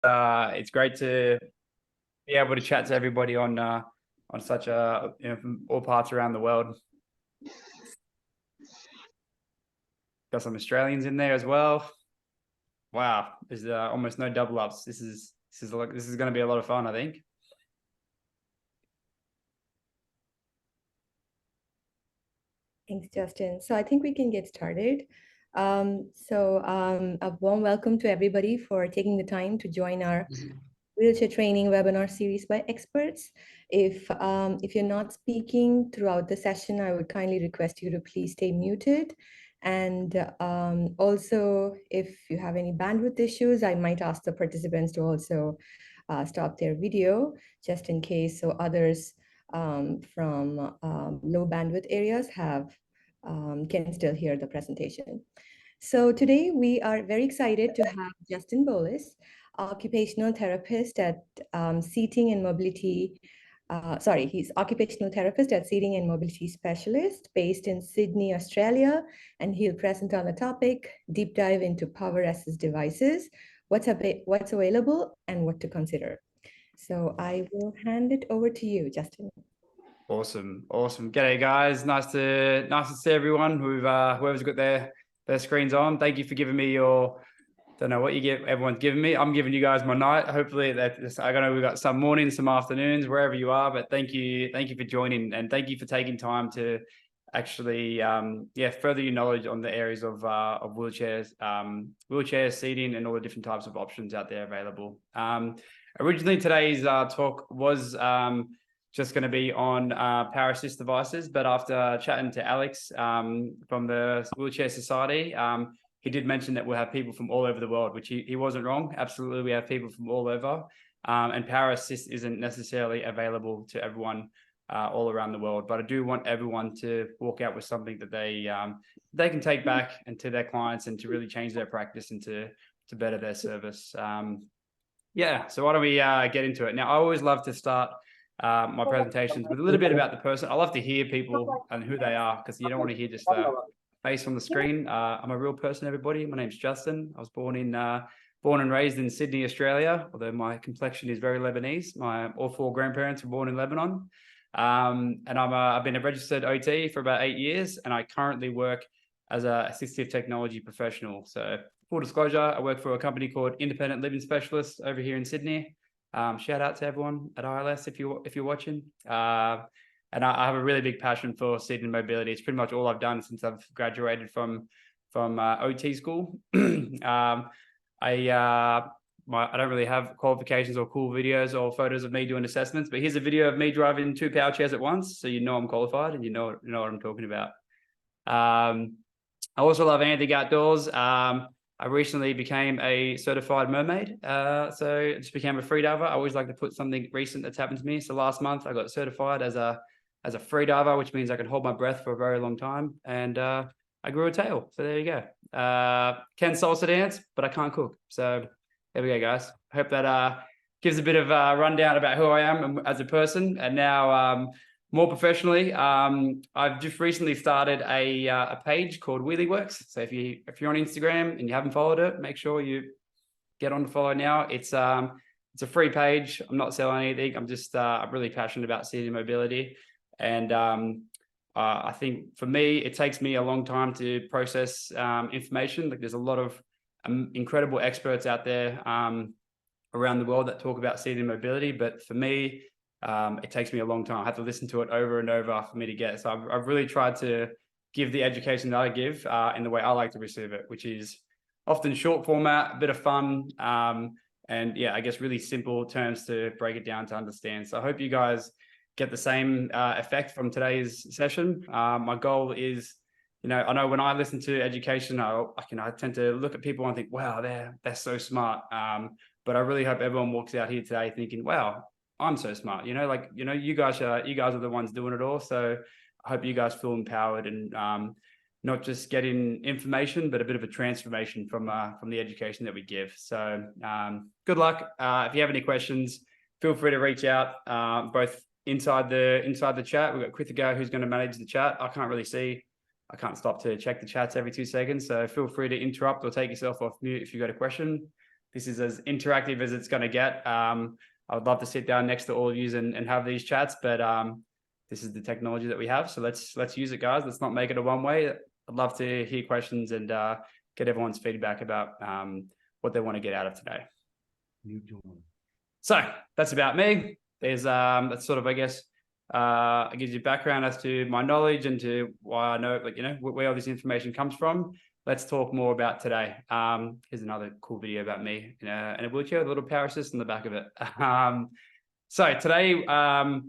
It's great to be able to chat to everybody on such a from all parts around the world. Got some Australians in there as well. Wow, there's almost no double ups. This is going to be a lot of fun, I think. Thanks, Justin. So I think we can get started. A warm welcome to everybody for taking the time to join our wheelchair training webinar series by experts. If you're not speaking throughout the session, I would kindly request you to please stay muted. And also, if you have any bandwidth issues, I might ask the participants to also stop their video just in case, so others from low bandwidth areas can still hear the presentation. So today we are very excited to have Justin Boulos, occupational therapist at Seating and Mobility. He's occupational therapist at Seating and Mobility Specialist based in Sydney, Australia, and he'll present on the topic, deep dive into power assist devices, what's available and what to consider. So I will hand it over to you, Justin. Awesome. G'day, guys. Nice to see everyone whoever's got their screens on. Thank you for giving me your. Don't know what everyone's giving me. I'm giving you guys my night. Hopefully I know we've got some mornings, some afternoons, wherever you are. But thank you for joining, and thank you for taking time to actually further your knowledge on the areas of wheelchairs, seating, and all the different types of options out there available. Originally today's talk was just going to be on power assist devices, but after chatting to Alex from the Wheelchair Society, he did mention that we'll have people from all over the world, which he wasn't wrong. Absolutely, we have people from all over, and power assist isn't necessarily available to everyone all around the world. But I do want everyone to walk out with something that they can take back and to their clients, and to really change their practice and to better their service. So why don't we get into it? Now, I always love to start my presentations with a little bit about the person. I love to hear people and who they are, because you don't want to hear just a face on the screen. I'm a real person, everybody. My name's Justin. I was born and raised in Sydney, Australia, although my complexion is very Lebanese. All four grandparents were born in Lebanon. And I've been a registered OT for about 8 years, and I currently work as an assistive technology professional. So full disclosure, I work for a company called Independent Living Specialists over here in Sydney. Shout out to everyone at ILS if you're watching. And I have a really big passion for seating and mobility. It's pretty much all I've done since I've graduated from OT school. I don't really have qualifications or cool videos or photos of me doing assessments, but here's a video of me driving 2 power chairs at once, so you know I'm qualified and you know what I'm talking about. I also love anything outdoors. I recently became a certified mermaid. So I just became a free diver. I always like to put something recent that's happened to me. So last month I got certified as a free diver, which means I can hold my breath for a very long time. And I grew a tail. So there you go. Can salsa dance, but I can't cook. So there we go, guys. Hope that gives a bit of a rundown about who I am as a person. And now more professionally, I've just recently started a page called Wheelie Works. So if you're on Instagram and you haven't followed it, make sure you get on to follow now. It's a free page. I'm not selling anything. I'm just I'm really passionate about seating mobility, and I think for me it takes me a long time to process information. Like there's a lot of incredible experts out there around the world that talk about seating mobility, but for me, it takes me a long time. I have to listen to it over and over for me to get it. So I've really tried to give the education that I give in the way I like to receive it, which is often short format, a bit of fun, and I guess really simple terms to break it down to understand. So I hope you guys get the same effect from today's session. My goal is, I know when I listen to education, I tend to look at people and think, wow, they're so smart. But I really hope everyone walks out here today thinking, wow, I'm so smart. You guys are the ones doing it all. So I hope you guys feel empowered and not just getting information, but a bit of a transformation from the education that we give. So good luck. If you have any questions, feel free to reach out, both inside the chat. We've got Krithika who's going to manage the chat. I can't stop to check the chats every 2 seconds. So feel free to interrupt or take yourself off mute if you've got a question. This is as interactive as it's going to get. I would love to sit down next to all of you and have these chats, but this is the technology that we have. So let's use it, guys. Let's not make it a one-way. I'd love to hear questions and get everyone's feedback about what they want to get out of today. So that's about me. There's that's sort of, I guess, it gives you background as to my knowledge and to why I know, like, you know, where all this information comes from. Let's talk more about today. Here's another cool video about me in a wheelchair with a little power assist in the back of it. So today, yeah,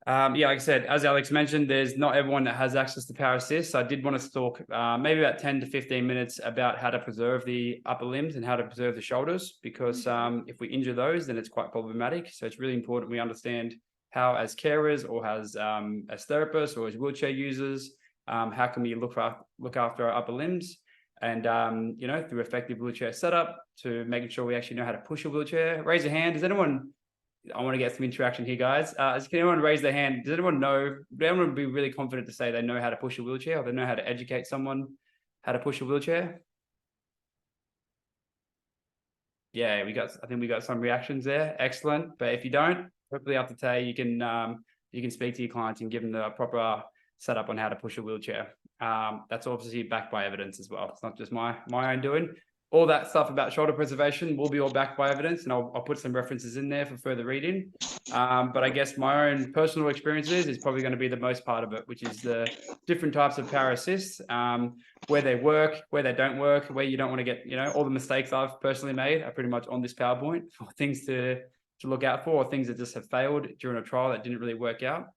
like I said, as Alex mentioned, there's not everyone that has access to power assist. So I did want us to talk maybe about 10 to 15 minutes about how to preserve the upper limbs and how to preserve the shoulders, because if we injure those, then it's quite problematic. So it's really important we understand how, as carers or as therapists or as wheelchair users, how can we look after our upper limbs, and you know, through effective wheelchair setup to making sure we actually know how to push a wheelchair. Raise your hand. Does anyone? I want to get some interaction here, guys. Can anyone raise their hand? Does anyone know? Does anyone be really confident to say they know how to push a wheelchair, or they know how to educate someone how to push a wheelchair? Yeah, I think we got some reactions there. Excellent. But if you don't, hopefully after today you can speak to your clients and give them the proper setup on how to push a wheelchair. That's obviously backed by evidence as well. It's not just my own doing. All that stuff about shoulder preservation will be all backed by evidence, and I'll put some references in there for further reading. But I guess my own personal experiences is probably going to be the most part of it, which is the different types of power assists, where they work, where they don't work, where you don't want to get, you know, all the mistakes I've personally made are pretty much on this PowerPoint for things to look out for, or things that just have failed during a trial that didn't really work out.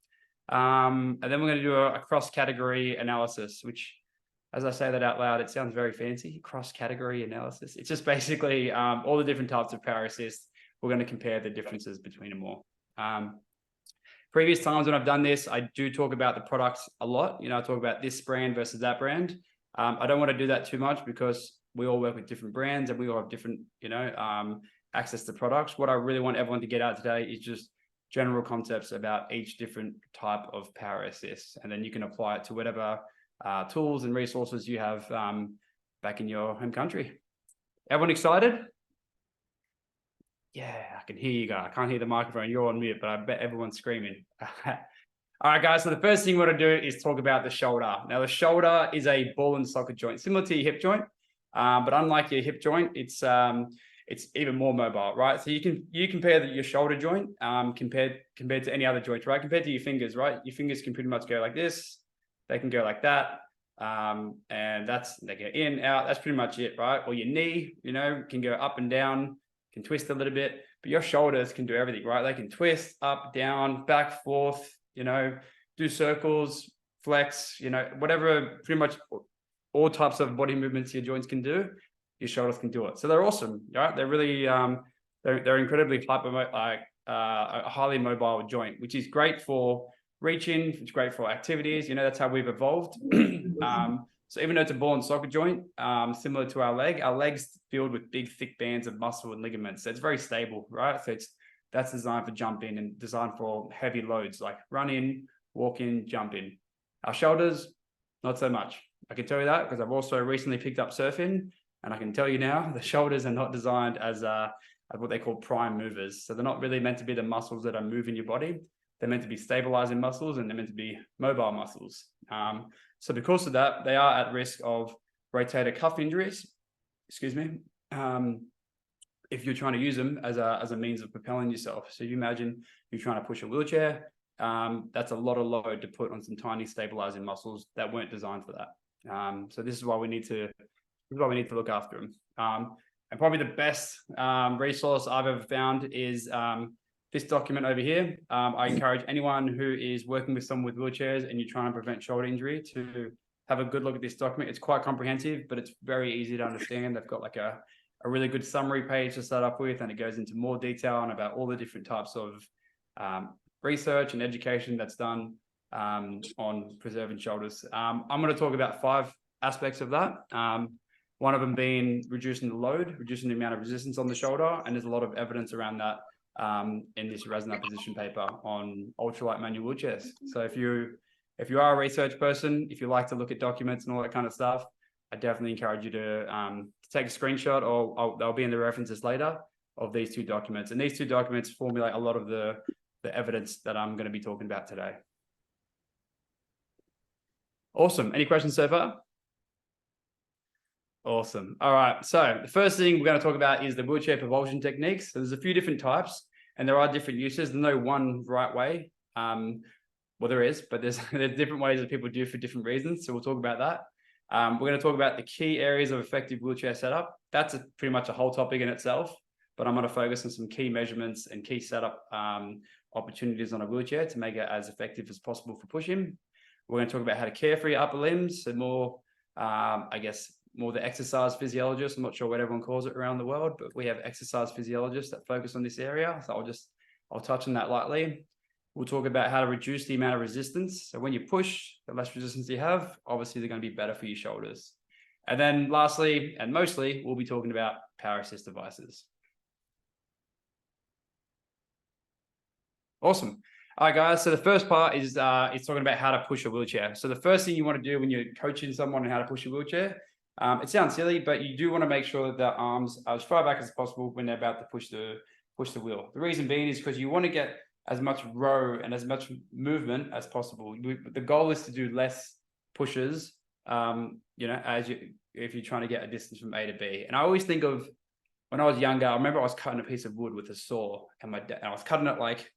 And then we're going to do a cross-category analysis, which, as I say that out loud, it sounds very fancy. Cross-category analysis. It's just basically all the different types of power assist. We're going to compare the differences between them all. Previous times when I've done this, I do talk about the products a lot. You know, I talk about this brand versus that brand. I don't want to do that too much because we all work with different brands and we all have different, you know, access to products. What I really want everyone to get out today is just general concepts about each different type of power assist, and then you can apply it to whatever tools and resources you have back in your home country. Everyone excited? Yeah, I can hear you guys. I can't hear the microphone. You're on mute, but I bet everyone's screaming. All right, guys. So the first thing we're going to do is talk about the shoulder. Now, the shoulder is a ball and socket joint, similar to your hip joint, but unlike your hip joint, it's even more mobile, right? So you compare your shoulder joint compared to any other joint, right? Compared to your fingers, right? Your fingers can pretty much go like this. They can go like that. And they go in, out. That's pretty much it, right? Or your knee, you know, can go up and down, can twist a little bit, but your shoulders can do everything, right? They can twist up, down, back, forth, you know, do circles, flex, you know, whatever, pretty much all types of body movements your joints can do, your shoulders can do it. So they're awesome, right? They're really, they're incredibly a highly mobile joint, which is great for reaching, it's great for activities. You know, that's how we've evolved. So even though it's a ball and socket joint, similar to our leg's filled with big, thick bands of muscle and ligaments. So it's very stable, right? So that's designed for jumping and designed for heavy loads like running, walking, jumping. Our shoulders, not so much. I can tell you that because I've also recently picked up surfing, and I can tell you now the shoulders are not designed as what they call prime movers. So they're not really meant to be the muscles that are moving your body. They're meant to be stabilizing muscles, and they're meant to be mobile muscles. So because of that, they are at risk of rotator cuff injuries, excuse me, if you're trying to use them as a means of propelling yourself. So you imagine you're trying to push a wheelchair. That's a lot of load to put on some tiny stabilizing muscles that weren't designed for that. So this is why we need to look after them. And probably the best resource I've ever found is this document over here. I encourage anyone who is working with someone with wheelchairs and you're trying to prevent shoulder injury to have a good look at this document. It's quite comprehensive, but it's very easy to understand. They've got like a really good summary page to start up with, and it goes into more detail on about all the different types of research and education that's done on preserving shoulders. I'm going to talk about 5 aspects of that. One of them being reducing the load, reducing the amount of resistance on the shoulder, and there's a lot of evidence around that in this Resonant position paper on ultralight manual wheelchairs. So if you are a research person, if you like to look at documents and all that kind of stuff, I definitely encourage you to take a screenshot, or they'll be in the references later of these two documents. And these two documents formulate a lot of the evidence that I'm going to be talking about today. Awesome. Any questions so far? Awesome. All right. So the first thing we're going to talk about is the wheelchair propulsion techniques. So there's a few different types, and there are different uses. There's no one right way. Well, there is, but there's different ways that people do for different reasons. So we'll talk about that. We're going to talk about the key areas of effective wheelchair setup. That's pretty much a whole topic in itself, but I'm going to focus on some key measurements and key setup opportunities on a wheelchair to make it as effective as possible for pushing. We're going to talk about how to care for your upper limbs, and more, I guess, more the exercise physiologists. I'm not sure what everyone calls it around the world, but we have exercise physiologists that focus on this area. So I'll touch on that lightly. We'll talk about how to reduce the amount of resistance. So when you push, the less resistance you have, obviously they're going to be better for your shoulders. And then lastly, and mostly, we'll be talking about power assist devices. Awesome. All right, guys. So the first part is talking about how to push a wheelchair. So the first thing you want to do when you're coaching someone on how to push a wheelchair, it sounds silly, but you do want to make sure that their arms are as far back as possible when they're about to push the wheel. The reason being is because you want to get as much row and as much movement as possible. The goal is to do less pushes, if you're trying to get a distance from A to B. And I always think of when I was younger, I remember I was cutting a piece of wood with a saw, and I was cutting it like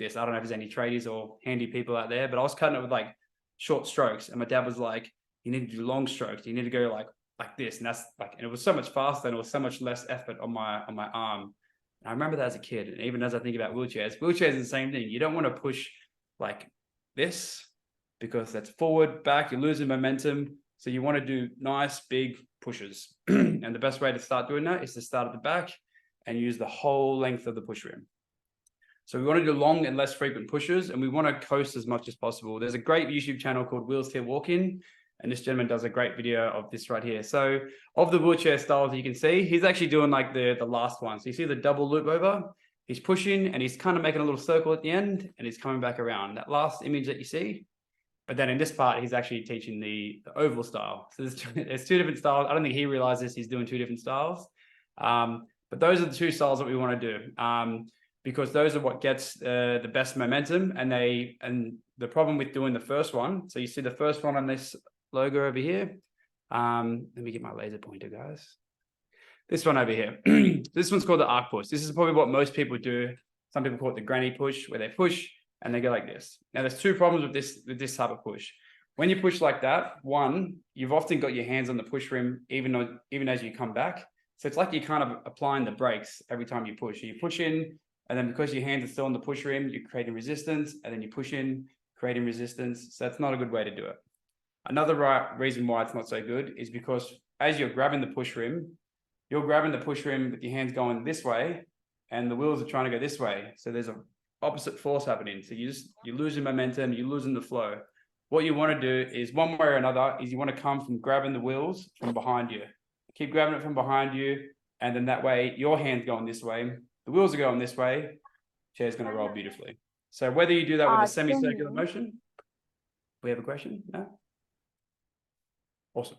this. I don't know if there's any tradies or handy people out there, but I was cutting it with like short strokes. And my dad was like, you need to do long strokes. You need to go like this. And that's like, and it was so much faster, and it was so much less effort on my arm. And I remember that as a kid. And even as I think about wheelchairs is the same thing. You don't want to push like this, because that's forward, back, you're losing momentum. So you want to do nice big pushes. And the best way to start doing that is to start at the back and use the whole length of the push rim. So we want to do long and less frequent pushes, and we want to coast as much as possible. There's a great YouTube channel called Wheels Here Walking, and this gentleman does a great video of this right here. So of the wheelchair styles you can see, he's actually doing like the last one. So you see the double loop over, he's pushing and he's kind of making a little circle at the end, and he's coming back around. That last image that you see. But then in this part, he's actually teaching the oval style. So there's two different styles. I don't think he realizes he's doing two different styles. But those are the two styles that we want to do. Because those are what gets the best momentum. And the problem with doing the first one, so you see the first one on this logo over here. Let me get my laser pointer, guys. This one over here. This one's called the arc push. This is probably what most people do. Some people call it the granny push, where they push and they go like this. Now there's two problems with this type of push. When you push like that, one, you've often got your hands on the push rim even as you come back. So it's like you're kind of applying the brakes every time you push. So you push in, and then because your hands are still on the push rim, you're creating resistance, and then you push in, creating resistance. So that's not a good way to do it. Another reason why it's not so good is because as you're grabbing the push rim, you're grabbing the push rim with your hands going this way, and the wheels are trying to go this way. So there's an opposite force happening. So you're losing momentum, you're losing the flow. What you want to do is, one way or another, is you want to come from grabbing the wheels from behind you. Keep grabbing it from behind you, and then that way your hand's going this way, the wheels are going this way, chair's going to roll beautifully. So whether you do that with a semicircular motion, we have a question? No? Awesome.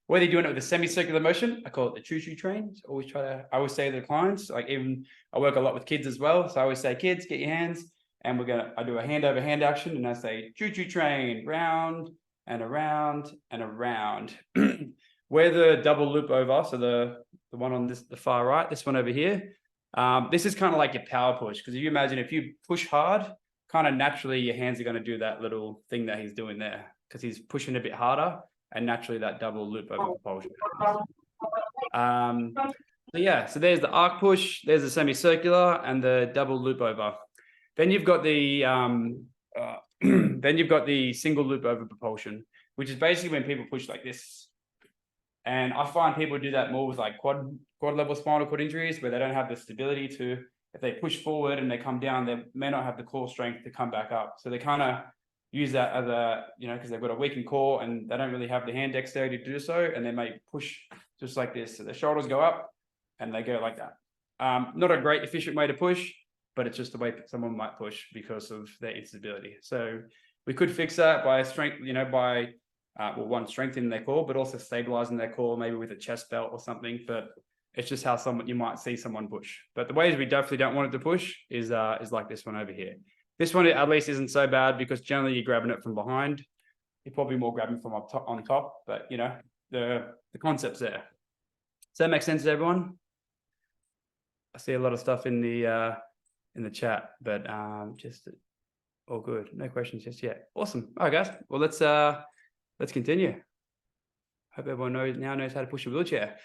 Whether you're doing it with a semicircular motion, I call it the choo-choo train. So I always say to the clients, like, even I work a lot with kids as well. So I always say, kids, get your hands, and I do a hand over hand action, and I say choo-choo train, round and around and around. Where the double loop over, so the one on the far right, this one over here, this is kind of like your power push, because if you imagine, if you push hard, kind of naturally your hands are going to do that little thing that he's doing there, because he's pushing a bit harder, and naturally that double loop over propulsion. So there's the arc push, there's the semicircular, and the double loop over. Then you've got the single loop over propulsion, which is basically when people push like this. And I find people do that more with like quad level spinal cord injuries, where they don't have the stability to, if they push forward and they come down, they may not have the core strength to come back up. So they kind of use that as because they've got a weakened core and they don't really have the hand dexterity to do so. And they may push just like this. So their shoulders go up and they go like that. Not a great efficient way to push, but it's just the way someone might push because of their instability. So we could fix that by strength, by well, one, strengthening their core, but also stabilizing their core, maybe with a chest belt or something. But it's just how you might see someone push. But the ways we definitely don't want it to push is like this one over here. This one at least isn't so bad because generally you're grabbing it from behind. You're probably more grabbing from up top, on top, but you know, the concept's there. Does that make sense to everyone? I see a lot of stuff in the chat, but just all good. No questions just yet. Awesome. All right, guys. Well, let's continue. Hope everyone knows how to push a wheelchair.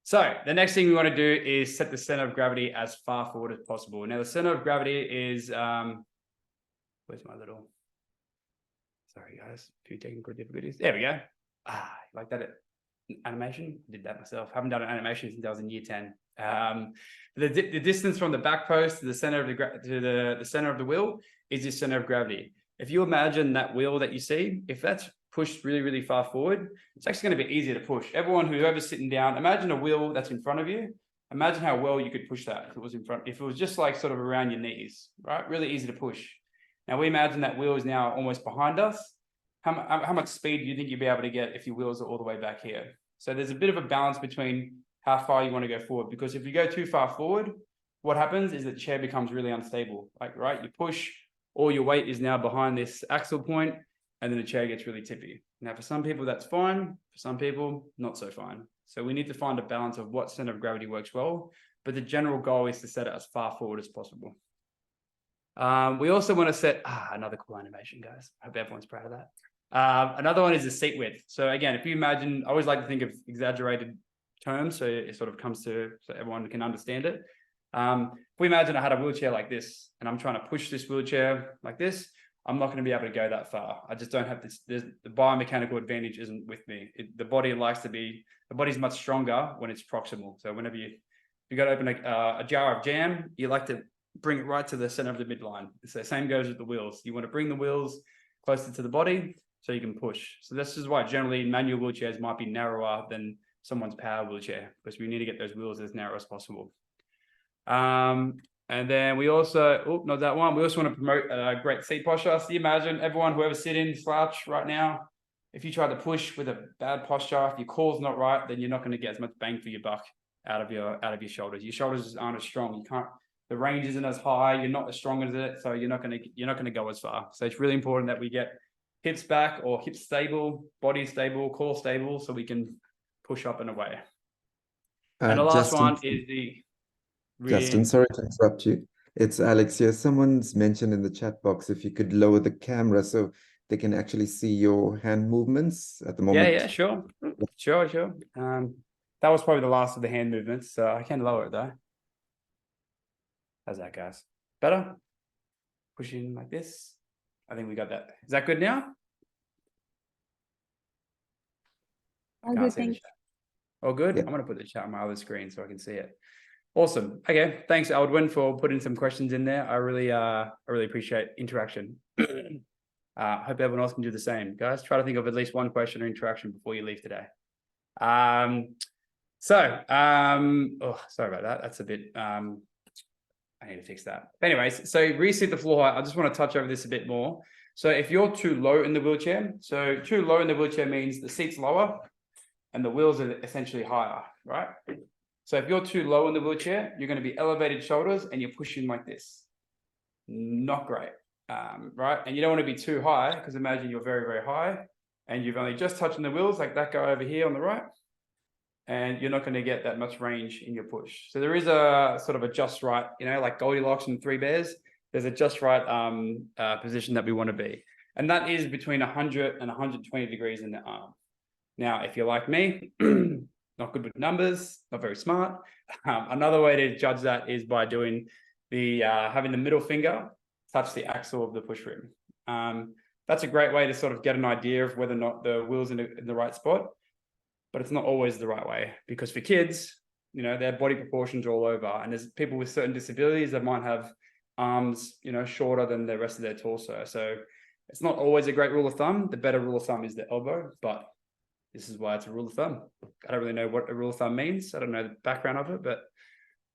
So the next thing we want to do is set the center of gravity as far forward as possible. Now the center of gravity is where's my little? Sorry, guys. A few technical difficulties. There we go. Like that animation. I did that myself. Haven't done an animation since I was in year 10. The distance from the back post to the center of the center of the wheel is the center of gravity. If you imagine that wheel that you see, if that's pushed really, really far forward, it's actually going to be easier to push. Whoever's sitting down, imagine a wheel that's in front of you. Imagine how well you could push that if it was in front. If it was just like sort of around your knees, right? Really easy to push. Now we imagine that wheel is now almost behind us. How much speed do you think you'd be able to get if your wheels are all the way back here? So there's a bit of a balance between how far you want to go forward, because if you go too far forward, what happens is the chair becomes really unstable. Like, right, you push, all your weight is now behind this axle point, and then the chair gets really tippy. Now, for some people, that's fine. For some people, not so fine. So we need to find a balance of what center of gravity works well, but the general goal is to set it as far forward as possible. We also want to set another cool animation, guys. I hope everyone's proud of that. Another one is the seat width. So again, if you imagine, I always like to think of exaggerated terms, so it sort of comes to, so everyone can understand it. If we imagine I had a wheelchair like this, and I'm trying to push this wheelchair like this, I'm not going to be able to go that far. I just don't have this. The biomechanical advantage isn't with me. The body's much stronger when it's proximal. So whenever you got to open a jar of jam, you like to bring it right to the center of the midline. So same goes with the wheels. You want to bring the wheels closer to the body so you can push. So this is why generally manual wheelchairs might be narrower than someone's power wheelchair, because we need to get those wheels as narrow as possible. And then we also, not that one. We also want to promote a great seat posture. So you imagine everyone, whoever's sitting slouch right now, if you try to push with a bad posture, if your core's not right, then you're not going to get as much bang for your buck out of your shoulders. Your shoulders aren't as strong. You can't. The range isn't as high. You're not as strong as it, so you're not going to go as far. So it's really important that we get hips back, or hips stable, body stable, core stable, so we can push up and away. And the last one is the. Justin, sorry to interrupt you. It's Alex here. Someone's mentioned in the chat box if you could lower the camera so they can actually see your hand movements at the moment. Yeah, sure. That was probably the last of the hand movements, so I can lower it though. How's that, guys? Better? Pushing like this. I think we got that. Is that good now? All good, thanks. All good? Yeah. I'm going to put the chat on my other screen so I can see it. Awesome. Okay. Thanks, Aldwin, for putting some questions in there. I really appreciate interaction. Hope everyone else can do the same. Guys, try to think of at least one question or interaction before you leave today. Sorry about that. That's a bit, I need to fix that. Anyways, so reseat the floor height. I just want to touch over this a bit more. So if you're too low in the wheelchair, too low in the wheelchair means the seat's lower and the wheels are essentially higher, right? So if you're too low in the wheelchair, you're going to be elevated shoulders and you're pushing like this. Not great, right? And you don't want to be too high, because imagine you're very, very high and you've only just touching the wheels, like that guy over here on the right, and you're not going to get that much range in your push. So there is a sort of a just right, like Goldilocks and Three Bears. There's a just right position that we want to be. And that is between 100 and 120 degrees in the arm. Now, if you're like me, not good with numbers, not very smart. Another way to judge that is by doing having the middle finger touch the axle of the push rim. That's a great way to sort of get an idea of whether or not the wheel's in the right spot, but it's not always the right way, because for kids, their body proportions are all over, and there's people with certain disabilities that might have arms, shorter than the rest of their torso. So it's not always a great rule of thumb. The better rule of thumb is the elbow, but this is why it's a rule of thumb. I don't really know what a rule of thumb means. I don't know the background of it, but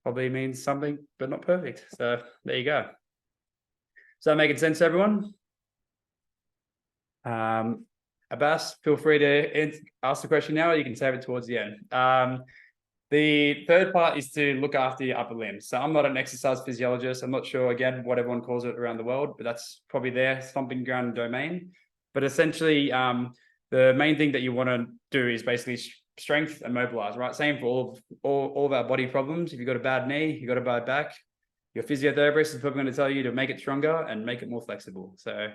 probably means something, but not perfect. So there you go. Is that making sense, everyone? Abbas, feel free to ask the question now, or you can save it towards the end. The third part is to look after your upper limbs. So I'm not an exercise physiologist. I'm not sure, again, what everyone calls it around the world, but that's probably their stomping ground domain. But essentially, the main thing that you want to do is basically strength and mobilize, right? Same for all of our body problems. If you've got a bad knee, you've got a bad back, your physiotherapist is probably going to tell you to make it stronger and make it more flexible. So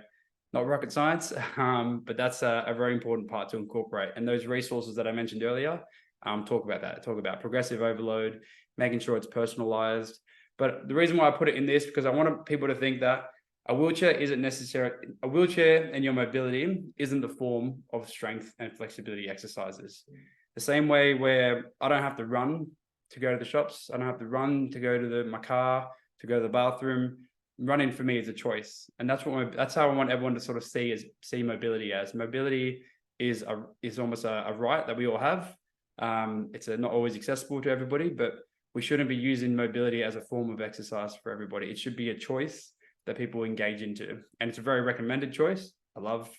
not rocket science, but that's a very important part to incorporate. And those resources that I mentioned earlier, talk about that. Talk about progressive overload, making sure it's personalized. But the reason why I put it in this, because I want people to think that a wheelchair isn't necessary. A wheelchair and your mobility isn't the form of strength and flexibility exercises. The same way where I don't have to run to go to the shops. I don't have to run to go to my car, to go to the bathroom. Running for me is a choice. And that's how I want everyone to sort of see mobility as. Mobility is almost a right that we all have. It's not always accessible to everybody, but we shouldn't be using mobility as a form of exercise for everybody. It should be a choice that people engage into. And it's a very recommended choice. I love,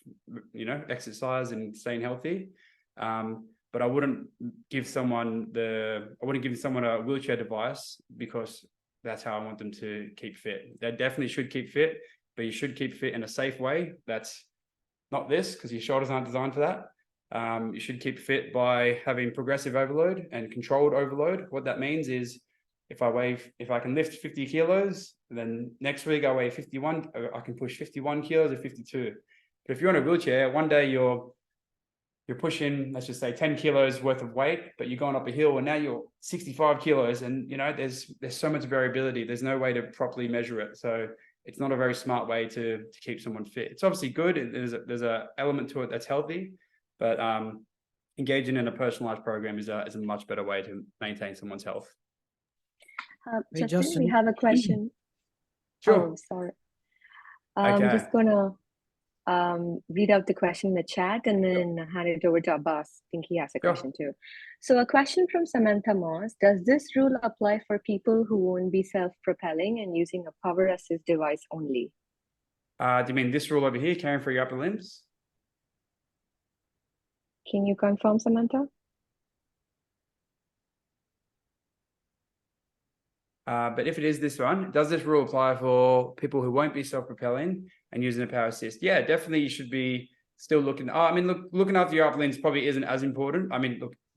exercise and staying healthy. But I wouldn't give someone a wheelchair device because that's how I want them to keep fit. They definitely should keep fit, but you should keep fit in a safe way. That's not this, because your shoulders aren't designed for that. You should keep fit by having progressive overload and controlled overload. What that means is if I can lift 50 kilos, then next week I weigh 51, I can push 51 kilos or 52. But if you're in a wheelchair, one day you're pushing, let's just say 10 kilos worth of weight, but you're going up a hill and now you're 65 kilos and there's so much variability. There's no way to properly measure it. So it's not a very smart way to keep someone fit. It's obviously good. There's a element to it that's healthy, but engaging in a personalized program is a much better way to maintain someone's health. Justin, we have a question. Sure. Oh, sorry. Okay. I'm just gonna read out the question in the chat and then hand it over to Abbas. I think he has a question too. So a question from Samantha Moss: does this rule apply for people who won't be self-propelling and using a power assist device only? Do you mean this rule over here, caring for your upper limbs? Can you confirm, Samantha? But if it is this one, does this rule apply for people who won't be self-propelling and using a power assist? Yeah, definitely you should be still looking. Looking after your upper limbs probably isn't as important.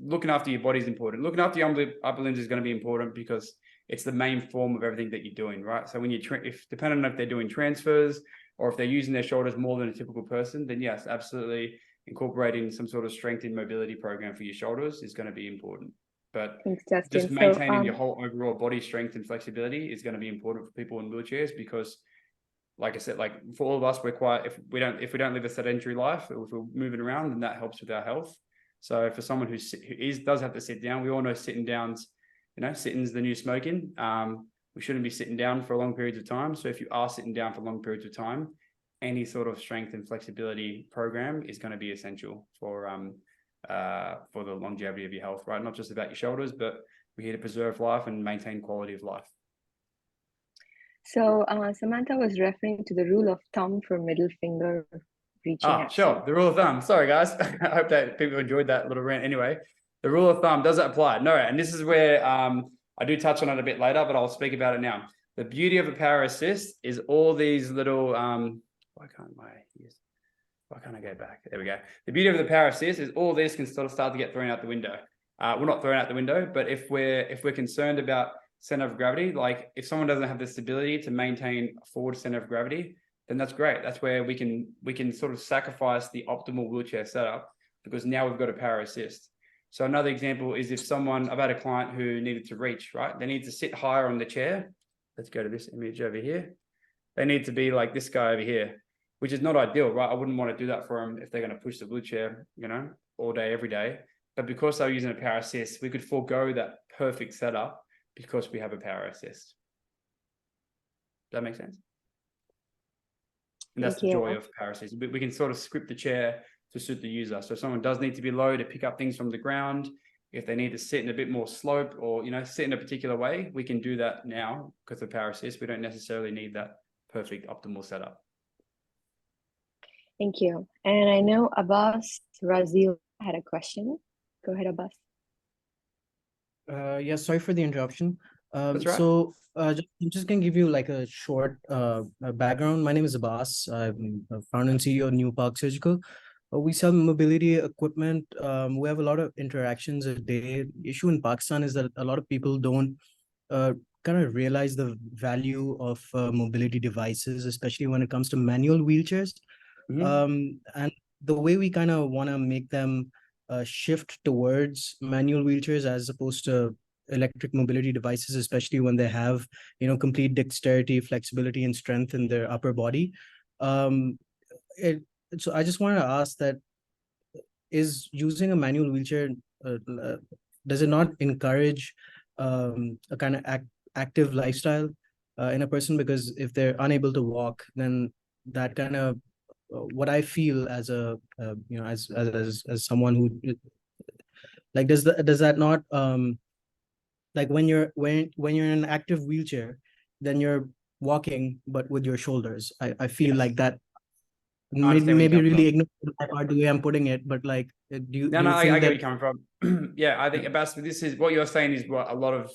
Looking after your body is important. Looking after your upper limbs is going to be important because it's the main form of everything that you're doing, right? So when depending on if they're doing transfers or if they're using their shoulders more than a typical person, then yes, absolutely incorporating some sort of strength and mobility program for your shoulders is going to be important. But thanks, Justin. Just maintaining your whole overall body strength and flexibility is going to be important for people in wheelchairs because, like I said, like for all of us, if we don't live a sedentary life, if we're moving around, then that helps with our health. So for someone who does have to sit down, we all know sitting's the new smoking. We shouldn't be sitting down for long periods of time. So if you are sitting down for long periods of time, any sort of strength and flexibility program is going to be essential for the longevity of your health, right? Not just about your shoulders, but we're here to preserve life and maintain quality of life. So Samantha was referring to the rule of thumb for middle finger reaching action. Sure. The rule of thumb. Sorry, guys. I hope that people enjoyed that little rant. Anyway, the rule of thumb, does it apply? No. And this is where I do touch on it a bit later, but I'll speak about it now. The beauty of a power assist is all these little, why can't I go back? There we go. The beauty of the power assist is all this can sort of start to get thrown out the window. Well, not thrown out the window, but if we're concerned about center of gravity, like if someone doesn't have this ability to maintain a forward center of gravity, then that's great. That's where we can sort of sacrifice the optimal wheelchair setup because now we've got a power assist. So another example is if I've had a client who needed to reach, right? They need to sit higher on the chair. Let's go to this image over here. They need to be like this guy over here, which is not ideal, right? I wouldn't want to do that for them if they're going to push the wheelchair, all day, every day. But because they're using a power assist, we could forego that perfect setup because we have a power assist. Does that make sense? And that's the joy of power assist. We can sort of script the chair to suit the user. So if someone does need to be low to pick up things from the ground, if they need to sit in a bit more slope or, sit in a particular way, we can do that now because of power assist. We don't necessarily need that perfect optimal setup. Thank you. And I know Abbas Razil had a question. Go ahead, Abbas. Yeah, sorry for the interruption. That's right. I'm just gonna give you like a short background. My name is Abbas. I'm a founder and CEO of New Park Surgical. We sell mobility equipment. We have a lot of interactions a day. The issue in Pakistan is that a lot of people don't kind of realize the value of mobility devices, especially when it comes to manual wheelchairs. And the way we kind of want to make them shift towards manual wheelchairs as opposed to electric mobility devices, especially when they have, complete dexterity, flexibility, and strength in their upper body. So I just want to ask that, is using a manual wheelchair, does it not encourage a kind of active lifestyle in a person? Because if they're unable to walk, then that kind of what I feel as a as someone who like does that not like when you're in an active wheelchair, then you're walking but with your shoulders. I feel like that maybe really ignore that part the way I'm putting it, but like do you No, do you I think get that where you're coming from. Yeah, I think Abbas, this is what you're saying is what a lot of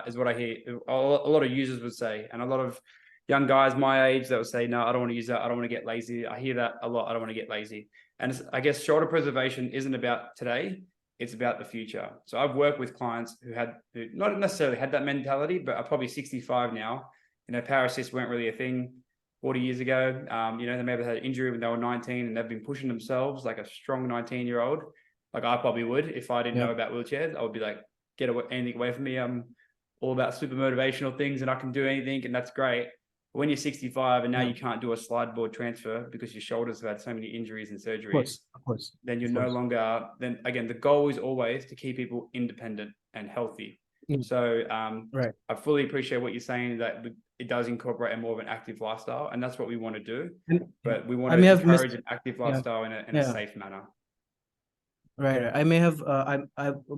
is what I hear a lot of users would say, and a lot of young guys my age that would say, no, I don't want to use that. I don't want to get lazy. I hear that a lot. I don't want to get lazy. And I guess shoulder preservation isn't about today. It's about the future. So I've worked with clients who not necessarily had that mentality, but are probably 65 now. Power assists weren't really a thing 40 years ago. They may have had an injury when they were 19 and they've been pushing themselves like a strong 19-year-old. Like I probably would if I didn't know about wheelchairs. I would be like, get anything away from me. I'm all about super motivational things and I can do anything, and that's great. But when you're 65 and now you can't do a slide board transfer because your shoulders have had so many injuries and surgeries, of course, then you're no longer, then again, the goal is always to keep people independent and healthy. So I fully appreciate what you're saying, that it does incorporate more of an active lifestyle, and that's what we want to do. But we want to encourage an active lifestyle in a safe manner. Right. I may have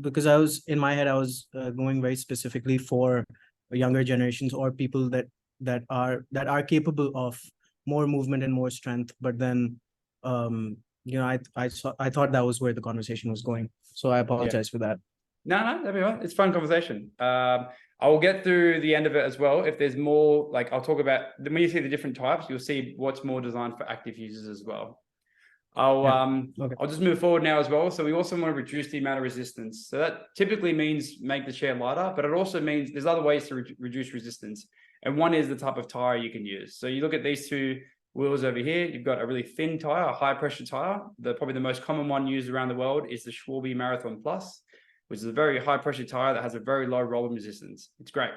because I was in my head, I was going very specifically for younger generations or people that are capable of more movement and more strength. But then, I thought that was where the conversation was going. So I apologize for that. No, that'd be right. It's a fun conversation. I will get through the end of it as well. If there's more, like I'll talk about when you see the different types, you'll see what's more designed for active users as well. I'll just move forward now as well. So we also want to reduce the amount of resistance. So that typically means make the chair lighter, but it also means there's other ways to reduce resistance. And one is the type of tire you can use. So you look at these two wheels over here, you've got a really thin tire, a high pressure tire. Probably the most common one used around the world is the ISWP Marathon Plus, which is a very high pressure tire that has a very low rolling resistance. It's great.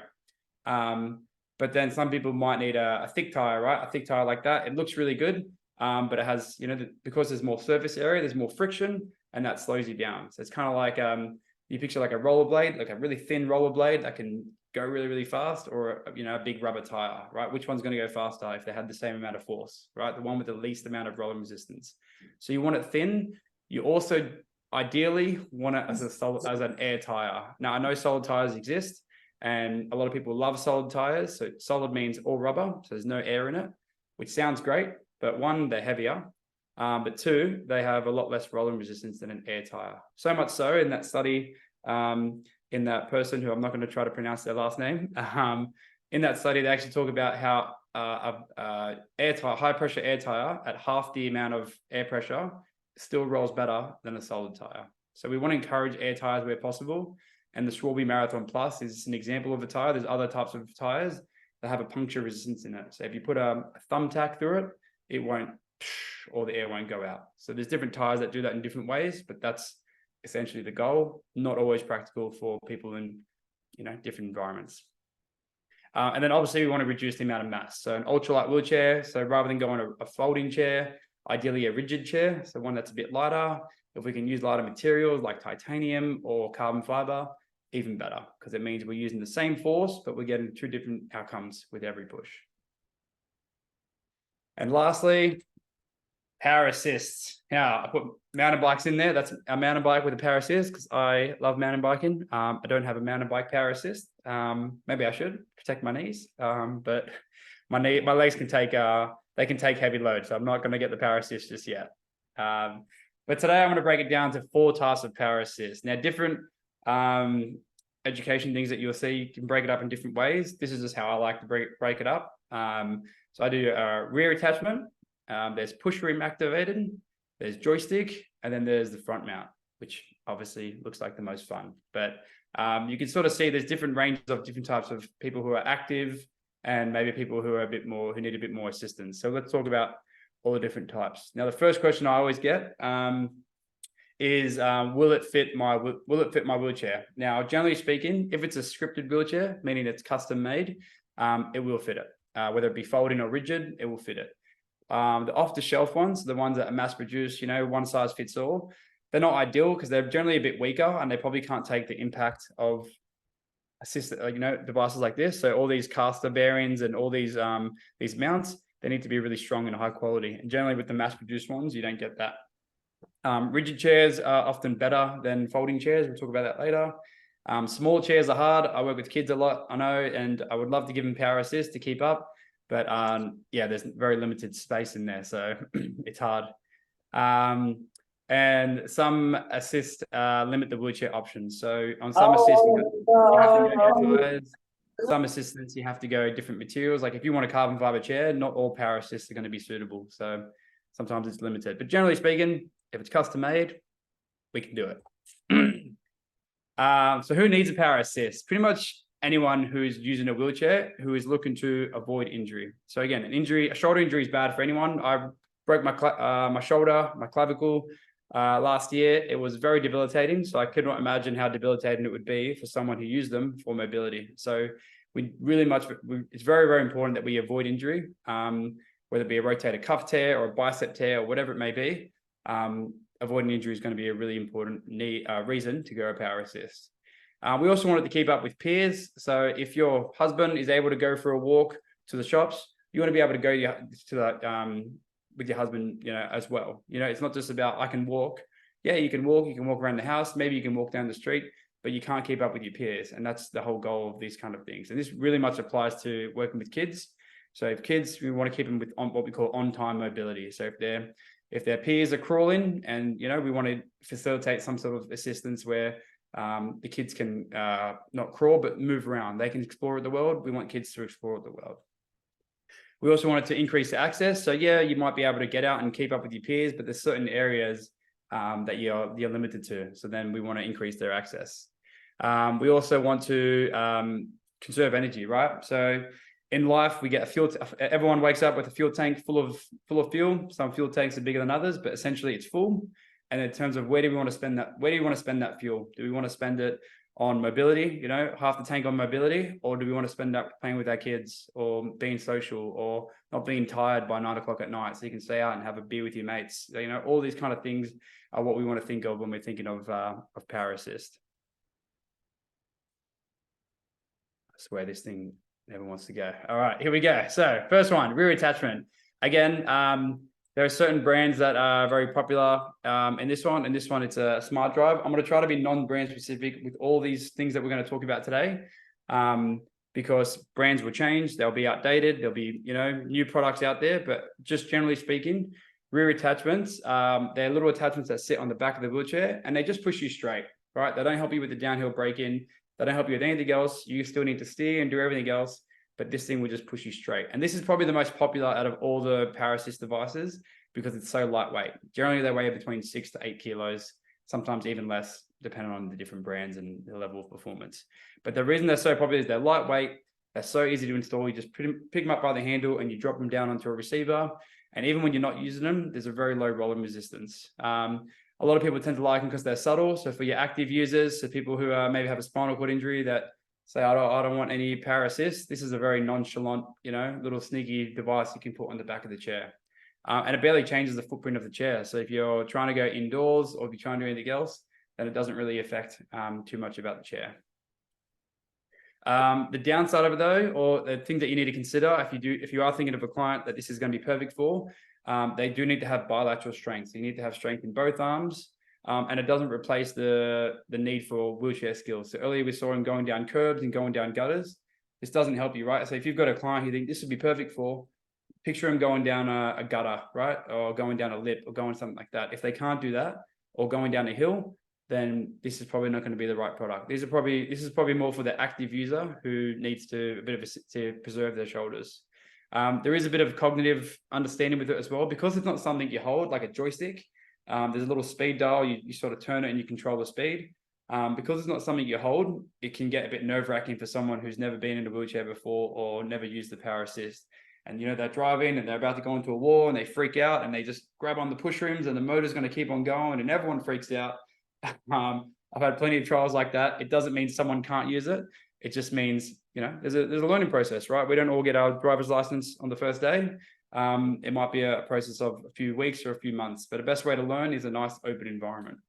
But then some people might need a thick tire, right? A thick tire like that. It looks really good. But it has, because there's more surface area, there's more friction, and that slows you down. So it's kind of like you picture like a rollerblade, like a really thin rollerblade that can go really, really fast, or a big rubber tire, right? Which one's going to go faster if they had the same amount of force, right? The one with the least amount of rolling resistance. So you want it thin. You also ideally want it as an air tire. Now I know solid tires exist, and a lot of people love solid tires. So solid means all rubber, so there's no air in it, which sounds great. But one, they're heavier, but two, they have a lot less rolling resistance than an air tire. So much so in that study, in that person who I'm not going to try to pronounce their last name, in that study, they actually talk about how high pressure air tire at half the amount of air pressure still rolls better than a solid tire. So we want to encourage air tires where possible. And the ISWP Marathon Plus is an example of a tire. There's other types of tires that have a puncture resistance in it. So if you put a thumbtack through it, it won't, or the air won't go out. So there's different tires that do that in different ways, but that's essentially the goal. Not always practical for people in, different environments. And then obviously we want to reduce the amount of mass. So an ultralight wheelchair. So rather than going a folding chair, ideally a rigid chair. So one that's a bit lighter. If we can use lighter materials like titanium or carbon fiber, even better, because it means we're using the same force, but we're getting two different outcomes with every push. And lastly, power assists. Now, I put mountain bikes in there. That's a mountain bike with a power assist because I love mountain biking. I don't have a mountain bike power assist. Maybe I should protect my knees, but my legs can take, they can take heavy load. So I'm not going to get the power assist just yet. But today I'm going to break it down to 4 types of power assist. Now, different education things that you'll see, you can break it up in different ways. This is just how I like to break it up. So I do rear attachment. There's push rim activated. There's joystick, and then there's the front mount, which obviously looks like the most fun. But you can sort of see there's different ranges of different types of people who are active and maybe people who are who need a bit more assistance. So let's talk about all the different types. Now, the first question I always get is, will it fit my wheelchair? Now, generally speaking, if it's a scripted wheelchair, meaning it's custom made, it will fit it. Whether it be folding or rigid, it will fit it. The off-the-shelf ones, the ones that are mass-produced, one size fits all, they're not ideal because they're generally a bit weaker and they probably can't take the impact of devices like this. So all these caster bearings and all these mounts, they need to be really strong and high quality. And generally with the mass-produced ones, you don't get that. Rigid chairs are often better than folding chairs. We'll talk about that later. Small chairs are hard. I work with kids a lot, I know, and I would love to give them power assist to keep up. But yeah, there's very limited space in there, so it's hard. And some assist limit the wheelchair options. So on some assists, you have to go tires. Some assistants, you have to go different materials. Like if you want a carbon fiber chair, not all power assists are going to be suitable. So sometimes it's limited. But generally speaking, if it's custom made, we can do it. So who needs a power assist? Pretty much anyone who is using a wheelchair who is looking to avoid injury. So again, a shoulder injury is bad for anyone. I broke my shoulder, my clavicle last year. It was very debilitating. So I could not imagine how debilitating it would be for someone who used them for mobility. So it's very, very important that we avoid injury, whether it be a rotator cuff tear or a bicep tear or whatever it may be. Avoiding injury is going to be a really important reason to go a power assist. We also wanted to keep up with peers. So if your husband is able to go for a walk to the shops, you want to be able to go to that with your husband, as well. It's not just about I can walk. Yeah, you can walk around the house. Maybe you can walk down the street, but you can't keep up with your peers. And that's the whole goal of these kind of things. And this really much applies to working with kids. So if kids, we want to keep them with what we call on-time mobility. So if their peers are crawling and, we want to facilitate some sort of assistance where the kids can not crawl, but move around. They can explore the world. We want kids to explore the world. We also wanted to increase the access. So yeah, you might be able to get out and keep up with your peers, but there's certain areas that you're limited to. So then we want to increase their access. We also want to conserve energy, right? So in life, we get everyone wakes up with a fuel tank full of fuel. Some fuel tanks are bigger than others, but essentially it's full. And in terms of where do we want to spend that fuel? Do we want to spend it on mobility, half the tank on mobility, or do we want to spend that playing with our kids or being social or not being tired by 9 o'clock at night so you can stay out and have a beer with your mates? All these kind of things are what we want to think of when we're thinking of power assist. That's where this thing never wants to go. All right, here we go. So first one, rear attachment. Again, there are certain brands that are very popular in this one. It's a smart drive. I'm going to try to be non-brand specific with all these things that we're going to talk about today, because brands will change. They'll be outdated. There'll be, new products out there. But just generally speaking, rear attachments, they're little attachments that sit on the back of the wheelchair and they just push you straight, right? They don't help you with the downhill braking. They don't help you with anything else. You still need to steer and do everything else. But this thing will just push you straight. And this is probably the most popular out of all the power assist devices because it's so lightweight. Generally, they weigh between 6 to 8 kilos, sometimes even less, depending on the different brands and the level of performance. But the reason they're so popular is they're lightweight. They're so easy to install. You just pick them up by the handle and you drop them down onto a receiver. And even when you're not using them, there's a very low rolling resistance. A lot of people tend to like them because they're subtle. So for your active users, so people who maybe have a spinal cord injury that say, I don't want any power assist, this is a very nonchalant, little sneaky device you can put on the back of the chair. And it barely changes the footprint of the chair. So if you're trying to go indoors or if you're trying to do anything else, then it doesn't really affect too much about the chair. The downside of it though, or the thing that you need to consider if you are thinking of a client that this is going to be perfect for, they do need to have bilateral strength. So you need to have strength in both arms. And it doesn't replace the need for wheelchair skills. So earlier we saw him going down curbs and going down gutters. This doesn't help you, right? So if you've got a client who you think this would be perfect for, picture them going down a gutter, right? Or going down a lip or going something like that. If they can't do that or going down a hill, then this is probably not going to be the right product. This is probably more for the active user who needs to to preserve their shoulders. There is a bit of cognitive understanding with it as well, because it's not something you hold like a joystick. There's a little speed dial, you sort of turn it and you control the speed. Because it's not something you hold, it can get a bit nerve-wracking for someone who's never been in a wheelchair before or never used the power assist. And, you know, they're driving and they're about to go into a wall and they freak out and they just grab on the push rims and the motor's going to keep on going and everyone freaks out. I've had plenty of trials like that. It doesn't mean someone can't use it. It just means, you know, there's a learning process, right? We don't all get our driver's license on the first day. It might be a process of a few weeks or a few months, but the best way to learn is a nice open environment.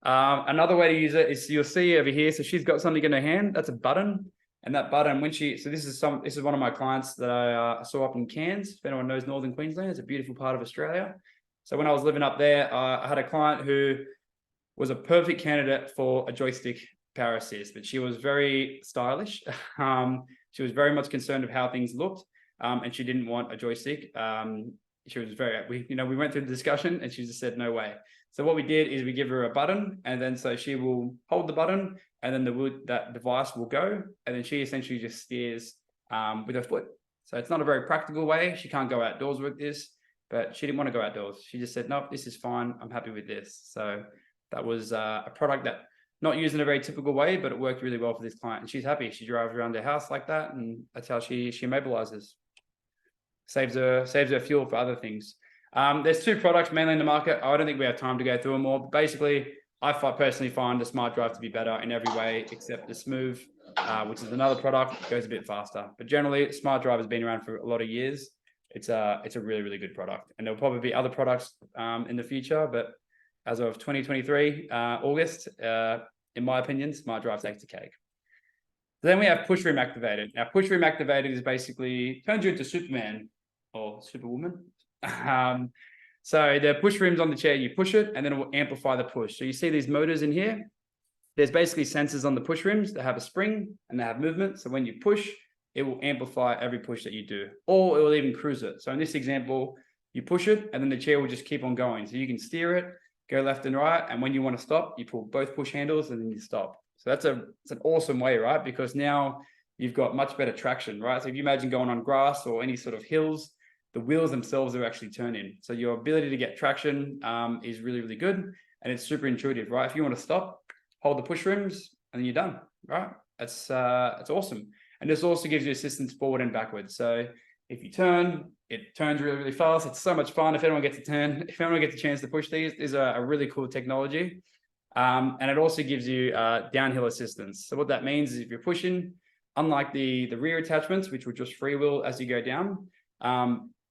Another way to use it is, you'll see over here, so she's got something in her hand, that's a button. And that button, when this is one of my clients that I saw up in Cairns. If anyone knows Northern Queensland, it's a beautiful part of Australia. So when I was living up there, I had a client who was a perfect candidate for a joystick power assist, but she was very stylish. She was very much concerned of how things looked, and she didn't want a joystick. She was we went through the discussion and she just said, no way. So what we did is we give her a button, and then so she will hold the button, and then that device will go, and then she essentially just steers with her foot. So it's not a very practical way. She can't go outdoors with this, but she didn't want to go outdoors. She just said, nope, this is fine. I'm happy with this. So that was a product that not used in a very typical way, but it worked really well for this client, and she's happy. She drives around her house like that, and that's how she mobilizes. Saves her fuel for other things. There's two products mainly in the market. I don't think we have time to go through them all, but basically I personally find the Smart Drive to be better in every way except the Smooth, which is another product that goes a bit faster. But generally, Smart Drive has been around for a lot of years. It's a really, really good product, and there'll probably be other products in the future, but as of 2023 August, in my opinion, Smart Drive takes the cake. Then we have push rim activated. Now, push rim activated is basically turns you into Superman or Superwoman. So the push rims on the chair, you push it and then it will amplify the push. So you see these motors in here. There's basically sensors on the push rims that have a spring and they have movement. So when you push, it will amplify every push that you do, or it will even cruise it. So in this example, you push it and then the chair will just keep on going. So you can steer it, go left and right. And when you want to stop, you pull both push handles and then you stop. So it's an awesome way, right? Because now you've got much better traction, right? So if you imagine going on grass or any sort of hills, the wheels themselves are actually turning. So your ability to get traction is really, really good. And it's super intuitive, right? If you want to stop, hold the push rims and then you're done, right? It's awesome. And this also gives you assistance forward and backwards. So if you turn, it turns really, really fast. It's so much fun. If anyone gets a chance to push these is a really cool technology. And it also gives you downhill assistance. So what that means is if you're pushing, unlike the rear attachments, which will just freewheel as you go down,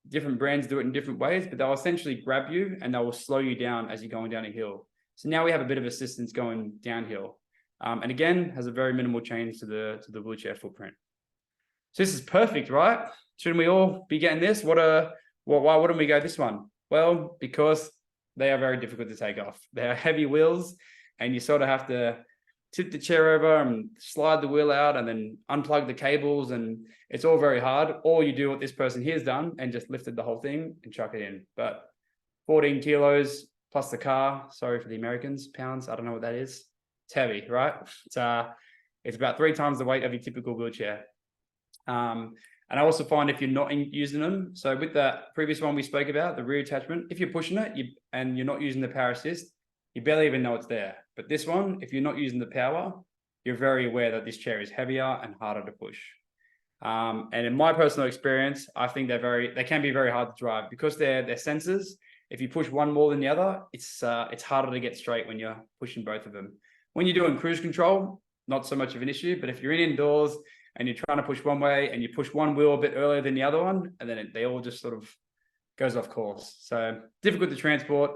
different brands do it in different ways, but they'll essentially grab you and they will slow you down as you're going down a hill. So now we have a bit of assistance going downhill. And again, has a very minimal change to the wheelchair footprint. So this is perfect, right? Shouldn't we all be getting this? Why wouldn't we go this one? Well, because they are very difficult to take off. They are heavy wheels and you sort of have to tip the chair over and slide the wheel out and then unplug the cables, and it's all very hard. Or you do what this person here has done and just lifted the whole thing and chuck it in. But 14 kilos plus the car, sorry for the Americans, pounds, I don't know what that is. It's heavy, right? It's about 3 times the weight of your typical wheelchair. And I also find if you're not using them, so with that previous one we spoke about, the rear attachment, if you're pushing it and you're not using the power assist, you barely even know it's there. But this one, if you're not using the power, you're very aware that this chair is heavier and harder to push. And in my personal experience, I think they can be very hard to drive because they're sensors. If you push one more than the other, it's harder to get straight when you're pushing both of them. When you're doing cruise control, not so much of an issue, but if you're indoors and you're trying to push one way and you push one wheel a bit earlier than the other one, and then they all just sort of goes off course. So difficult to transport,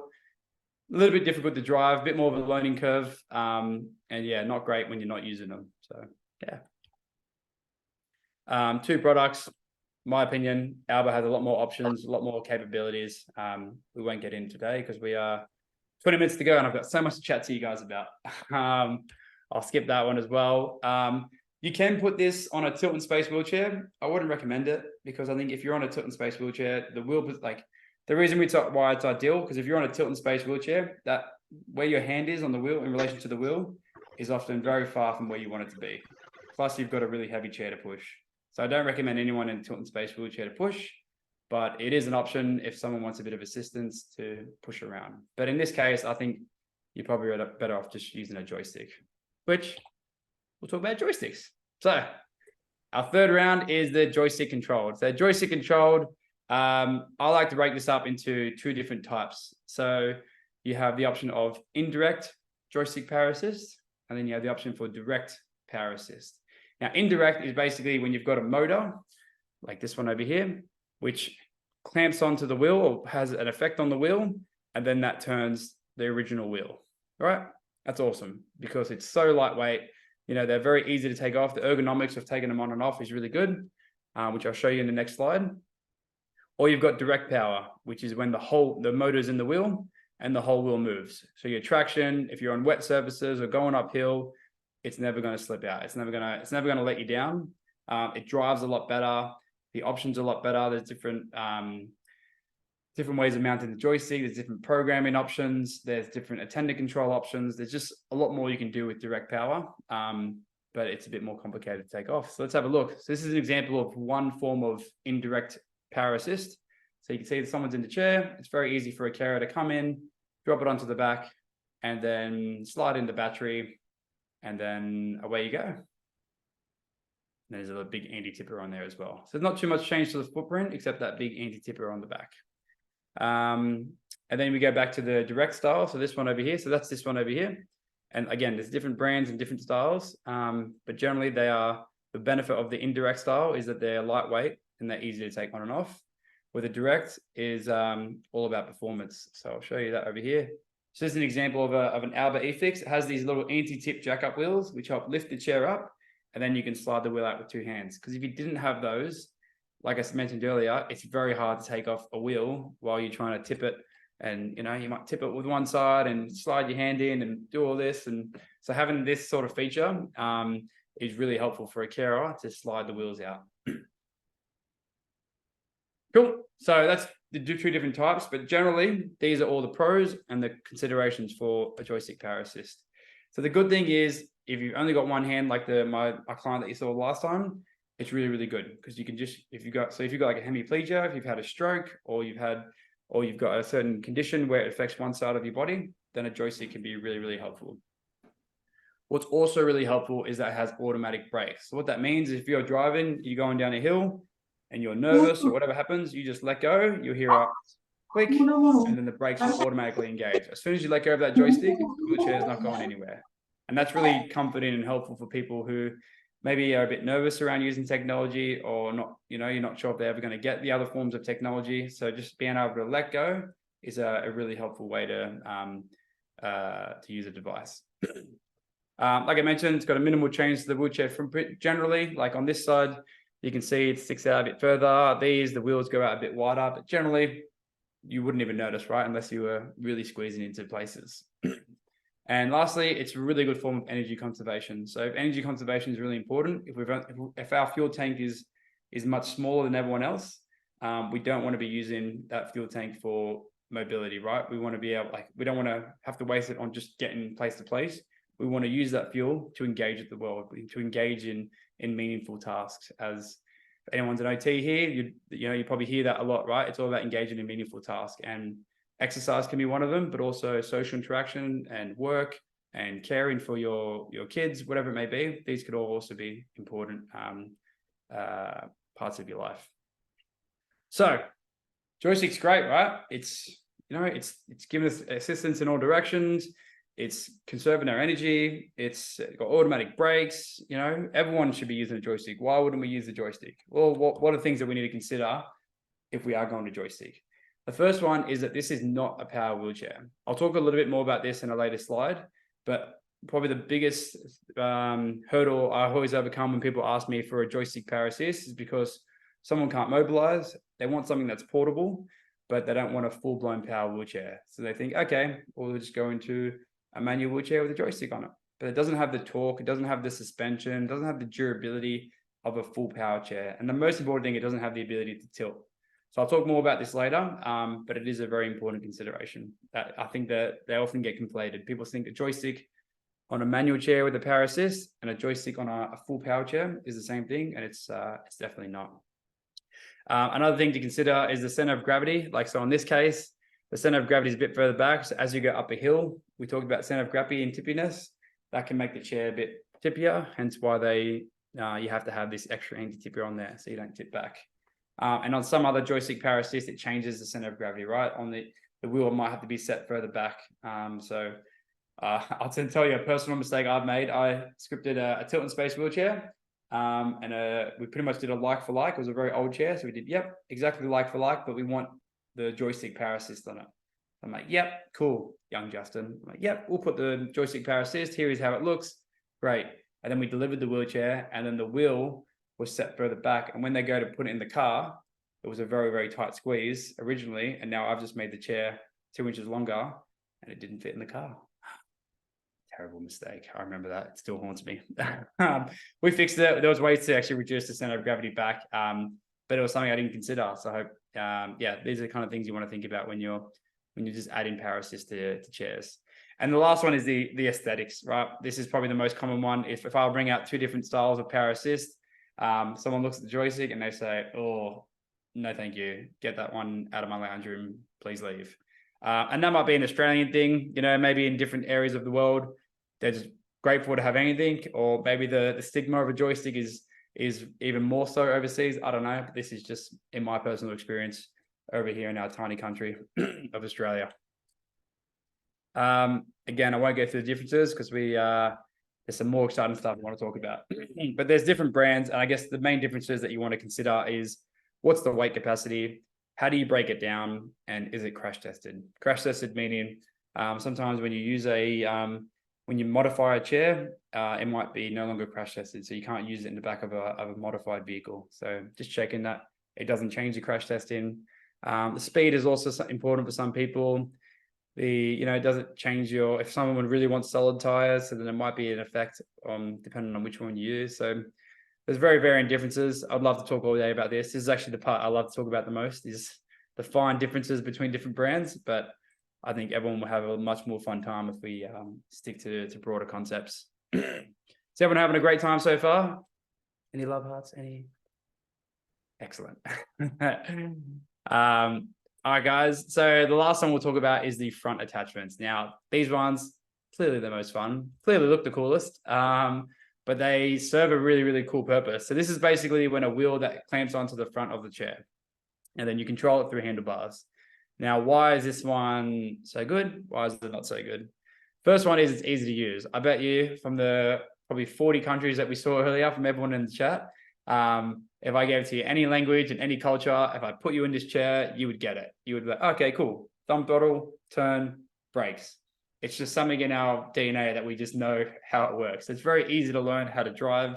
a little bit difficult to drive, a bit more of a learning curve. And yeah, not great when you're not using them. So yeah. 2 products, in my opinion. Alba has a lot more options, a lot more capabilities. We won't get in today because we are 20 minutes to go and I've got so much to chat to you guys about. I'll skip that one as well. You can put this on a tilt and space wheelchair. I wouldn't recommend it because I think if you're on a tilt and space wheelchair, the wheel, like the reason we talk why it's ideal, because if you're on a tilt and space wheelchair, that where your hand is on the wheel in relation to the wheel is often very far from where you want it to be. Plus, you've got a really heavy chair to push. So I don't recommend anyone in a tilt and space wheelchair to push, but it is an option if someone wants a bit of assistance to push around. But in this case, I think you're probably better off just using a joystick, which we'll talk about joysticks. So our third round is the joystick controlled. So joystick controlled, I like to break this up into two different types. So you have the option of indirect joystick power assist, and then you have the option for direct power assist. Now, indirect is basically when you've got a motor, like this one over here, which clamps onto the wheel or has an effect on the wheel, and then that turns the original wheel, right? That's awesome because it's so lightweight. You know, they're very easy to take off. The ergonomics of taking them on and off is really good, which I'll show you in the next slide. Or you've got direct power, which is when the motor's in the wheel and the whole wheel moves. So your traction, if you're on wet surfaces or going uphill, it's never going to slip out. It's never going to let you down. It drives a lot better. The options are a lot better. There's different ways of mounting the joystick. There's different programming options. There's different attendant control options. There's just a lot more you can do with direct power, but it's a bit more complicated to take off. So let's have a look. So this is an example of one form of indirect power assist. So you can see that someone's in the chair. It's very easy for a carer to come in, drop it onto the back, and then slide in the battery, and then away you go. There's a big anti-tipper on there as well. So there's not too much change to the footprint, except that big anti-tipper on the back. And then we go back to the direct style. So this one over here. So that's this one over here. And again, there's different brands and different styles. But generally the benefit of the indirect style is that they're lightweight and they're easy to take on and off. Where the direct is all about performance. So I'll show you that over here. So this is an example of an Albert E-Fix. It has these little anti-tip jack-up wheels, which help lift the chair up. And then you can slide the wheel out with two hands. Because if you didn't have those, like I mentioned earlier, it's very hard to take off a wheel while you're trying to tip it. And, you know, you might tip it with one side and slide your hand in and do all this. And so having this sort of feature is really helpful for a carer to slide the wheels out. Cool. So that's the two different types, but generally these are all the pros and the considerations for a joystick power assist. So the good thing is, if you've only got one hand, like my client that you saw last time, it's really, really good because you can just, if you've got like a hemiplegia, if you've had a stroke or you've got a certain condition where it affects one side of your body, then a joystick can be really, really helpful. What's also really helpful is that it has automatic brakes. So what that means is if you're driving, you're going down a hill and you're nervous or whatever happens, you just let go, you'll hear a click, and then the brakes will automatically engage. As soon as you let go of that joystick, the wheelchair is not going anywhere. And that's really comforting and helpful for people who maybe are a bit nervous around using technology or not, you know, you're not sure if they're ever going to get the other forms of technology. So just being able to let go is a really helpful way to use a device. Like I mentioned, it's got a minimal change to the wheelchair footprint generally. Like on this side, you can see it sticks out a bit further. The wheels go out a bit wider, but generally you wouldn't even notice, right? Unless you were really squeezing into places. And lastly, it's a really good form of energy conservation. So if energy conservation is really important, if our fuel tank is much smaller than everyone else, we don't want to be using that fuel tank for mobility, right? We want to be able, we don't want to have to waste it on just getting place to place. We want to use that fuel to engage with the world, to engage in meaningful tasks. As if anyone's an OT here, you probably hear that a lot, right? It's all about engaging in meaningful tasks, and exercise can be one of them, but also social interaction and work and caring for your kids, whatever it may be. These could all also be important parts of your life. So joystick's great, right? It's giving us assistance in all directions. It's conserving our energy. It's got automatic brakes. You know, everyone should be using a joystick. Why wouldn't we use the joystick? Well, what are things that we need to consider if we are going to joystick? The first one is that this is not a power wheelchair. I'll talk a little bit more about this in a later slide, but probably the biggest hurdle I always overcome when people ask me for a joystick power assist is because someone can't mobilize. They want something that's portable, but they don't want a full-blown power wheelchair. So they think, okay, well, we'll just go into a manual wheelchair with a joystick on it. but it doesn't have the torque, it doesn't have the suspension, it doesn't have the durability of a full power chair. And the most important thing, it doesn't have the ability to tilt. So I'll talk more about this later, but it is a very important consideration. I think that they often get conflated. People think a joystick on a manual chair with a power assist and a joystick on a full power chair is the same thing, and it's definitely not. Another thing to consider is the center of gravity. Like, so in this case, the center of gravity is a bit further back. So as you go up a hill, we talked about center of gravity and tippiness. That can make the chair a bit tippier, hence why you have to have this extra anti-tipper on there so you don't tip back. And on some other joystick power assist, it changes the center of gravity, right? On the wheel might have to be set further back. I'll tell you a personal mistake I've made. I scripted a tilt and space wheelchair, and we pretty much did a like for like. It was a very old chair, so we did, yep, exactly like for like, but we want the joystick power assist on it. I'm like, yep, cool, young Justin. I'm like, yep, we'll put the joystick power assist. Here is how it looks. Great. And then we delivered the wheelchair, and then the wheel was set further back. And when they go to put it in the car, it was a very, very tight squeeze originally. And now I've just made the chair 2 inches longer and it didn't fit in the car. Terrible mistake. I remember that. It still haunts me. We fixed it. There was ways to actually reduce the center of gravity back, but it was something I didn't consider. So I hope, yeah, these are the kind of things you want to think about when you're just adding power assist to chairs. And the last one is the aesthetics, right? This is probably the most common one. If I'll bring out two different styles of power assist, someone looks at the joystick and they say, oh, no, thank you. Get that one out of my lounge room. Please leave. And that might be an Australian thing, you know, maybe in different areas of the world, they're just grateful to have anything, or maybe the stigma of a joystick is even more so overseas. I don't know, but this is just in my personal experience over here in our tiny country of Australia. Again, I won't go through the differences because there's some more exciting stuff I want to talk about. But there's different brands, and I guess the main differences that you want to consider is what's the weight capacity, how do you break it down, and is it crash tested? Crash tested meaning sometimes when you use when you modify a chair, it might be no longer crash tested, so you can't use it in the back of a modified vehicle. So just checking that it doesn't change the crash testing. The speed is also important for some people. Does it change if someone really wants solid tires, so then there might be an effect depending on which one you use. So there's very varying differences. I'd love to talk all day about this. This is actually the part I love to talk about the most, is the fine differences between different brands. But I think everyone will have a much more fun time if we stick to broader concepts. Is everyone having a great time so far? Any love hearts? Any? Excellent. All right, guys. So the last one we'll talk about is the front attachments. Now, these ones, clearly the most fun, clearly look the coolest, but they serve a really, really cool purpose. So this is basically when a wheel that clamps onto the front of the chair, and then you control it through handlebars. Now, why is this one so good? Why is it not so good? First one is it's easy to use. I bet you from the probably 40 countries that we saw earlier from everyone in the chat, if I gave it to you any language and any culture, if I put you in this chair, you would get it. You would be like, okay, cool. Thumb throttle, turn, brakes. It's just something in our DNA that we just know how it works. It's very easy to learn how to drive.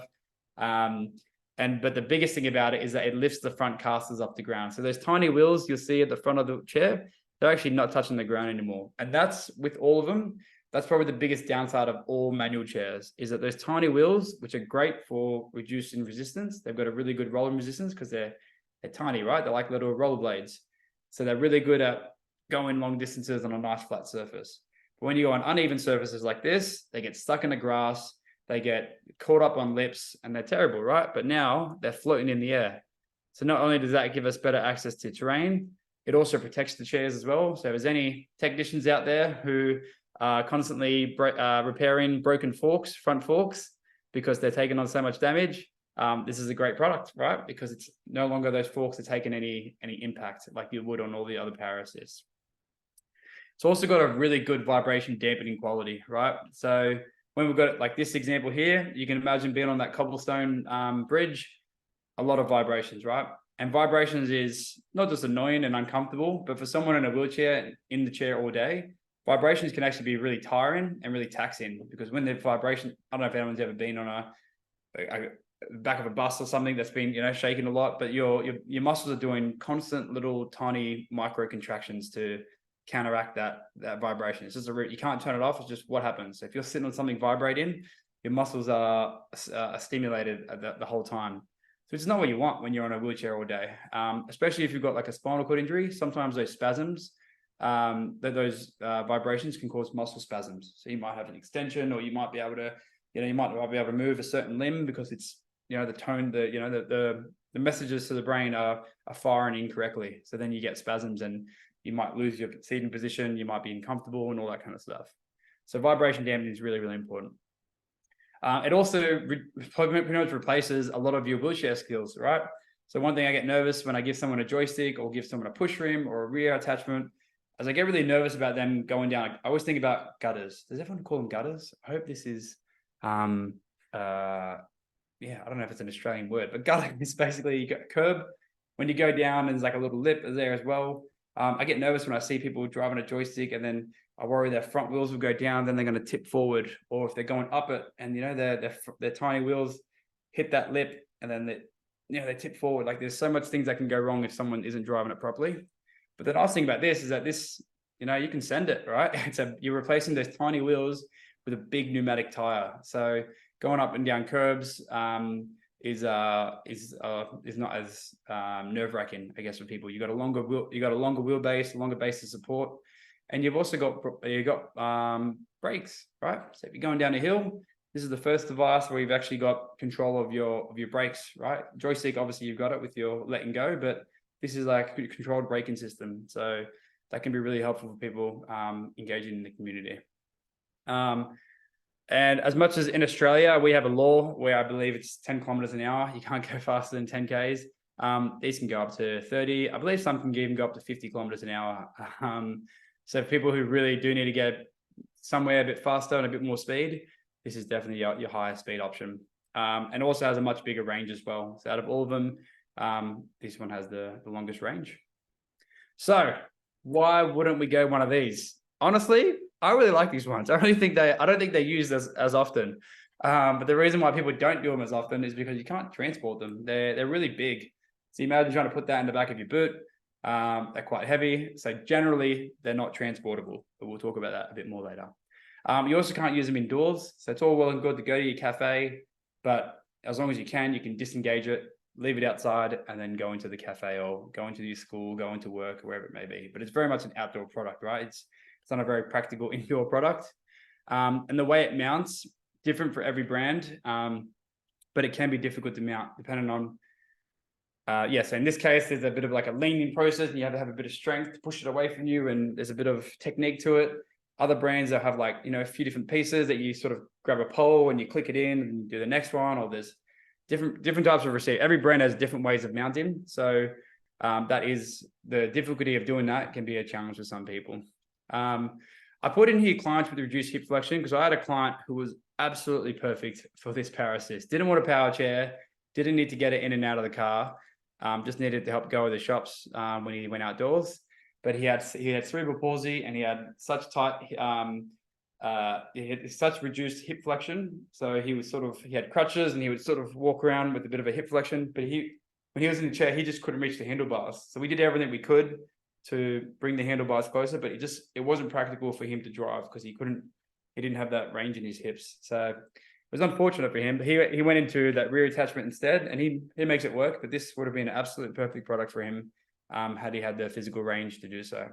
But the biggest thing about it is that it lifts the front casters off the ground. So those tiny wheels you'll see at the front of the chair, they're actually not touching the ground anymore. And that's with all of them. That's probably the biggest downside of all manual chairs, is that those tiny wheels, which are great for reducing resistance, they've got a really good rolling resistance because they're tiny, right? They're like little rollerblades. So they're really good at going long distances on a nice flat surface. But when you go on uneven surfaces like this, they get stuck in the grass, they get caught up on lips, and they're terrible, right? But now they're floating in the air. So not only does that give us better access to terrain, it also protects the chairs as well. So if there's any technicians out there who constantly repairing broken forks, front forks, because they're taking on so much damage, this is a great product, right? Because it's no longer those forks are taking any impact like you would on all the other power assists. It's also got a really good vibration dampening quality, right? So when we've got it like this example here, you can imagine being on that cobblestone bridge, a lot of vibrations, right? And vibrations is not just annoying and uncomfortable, but for someone in a wheelchair in the chair all day, vibrations can actually be really tiring and really taxing, because when the vibration, I don't know if anyone's ever been on a back of a bus or something that's been, shaking a lot, but your muscles are doing constant little tiny micro contractions to counteract that vibration. It's just you can't turn it off. It's just what happens. So if you're sitting on something vibrating, your muscles are stimulated the whole time. So it's not what you want when you're on a wheelchair all day, especially if you've got like a spinal cord injury. Sometimes those spasms, those vibrations can cause muscle spasms. So you might have an extension, or you might be able to, you might not be able to move a certain limb because it's, the tone, the messages to the brain are firing incorrectly. So then you get spasms and you might lose your seating position. You might be uncomfortable and all that kind of stuff. So vibration dampening is really, really important. It also pretty much replaces a lot of your wheelchair skills, right? So one thing I get nervous when I give someone a joystick or give someone a push rim or a rear attachment, as I get really nervous about them going down, I always think about gutters. Does everyone call them gutters? I hope this is, yeah, I don't know if it's an Australian word, but gutter is basically you got a curb. When you go down, there's like a little lip there as well. I get nervous when I see people driving a joystick, and then I worry their front wheels will go down, then they're going to tip forward, or if they're going up it and their tiny wheels hit that lip and then they tip forward. Like there's so much things that can go wrong if someone isn't driving it properly. But the nice thing about this is that this, you can send it, right? You're replacing those tiny wheels with a big pneumatic tire. So going up and down curbs is not as nerve-wracking, I guess, for people. You got a longer wheelbase, a longer base of support. And you've also got brakes, right? So if you're going down a hill, this is the first device where you've actually got control of your brakes, right? Joystick, obviously you've got it with your letting go, but this is like a controlled braking system. So that can be really helpful for people engaging in the community. And as much as in Australia, we have a law where I believe it's 10 kilometers an hour. You can't go faster than 10 Ks. These can go up to 30. I believe some can even go up to 50 kilometers an hour. So for people who really do need to get somewhere a bit faster and a bit more speed, this is definitely your highest speed option. And also has a much bigger range as well. So out of all of them, this one has the longest range. So why wouldn't we go one of these? Honestly, I really like these ones. I don't think they're used as often. But the reason why people don't do them as often is because you can't transport them. They're really big. So you imagine trying to put that in the back of your boot. They're quite heavy. So generally they're not transportable, but we'll talk about that a bit more later. You also can't use them indoors. So it's all well and good to go to your cafe, but as long as you can disengage it, leave it outside, and then go into the cafe or go into your school, go into work, wherever it may be. But it's very much an outdoor product, right? It's not a very practical indoor product. And the way it mounts, different for every brand, but it can be difficult to mount depending on, so in this case, there's a bit of like a leaning process and you have to have a bit of strength to push it away from you, and there's a bit of technique to it. Other brands that have like, a few different pieces that you sort of grab a pole and you click it in and you do the next one, or there's different types of receiver. Every brand has different ways of mounting. So that is the difficulty of doing that. Can be a challenge for some people. I put in here clients with reduced hip flexion because I had a client who was absolutely perfect for this power assist. Didn't want a power chair, didn't need to get it in and out of the car, just needed to help go with the shops when he went outdoors. But he had cerebral palsy and he had such such reduced hip flexion. So he had crutches and he would sort of walk around with a bit of a hip flexion. But when he was in the chair, he just couldn't reach the handlebars. So we did everything we could to bring the handlebars closer, but it wasn't practical for him to drive because he didn't have that range in his hips. So it was unfortunate for him. But he went into that rear attachment instead, and he makes it work. But this would have been an absolute perfect product for him had he had the physical range to do so.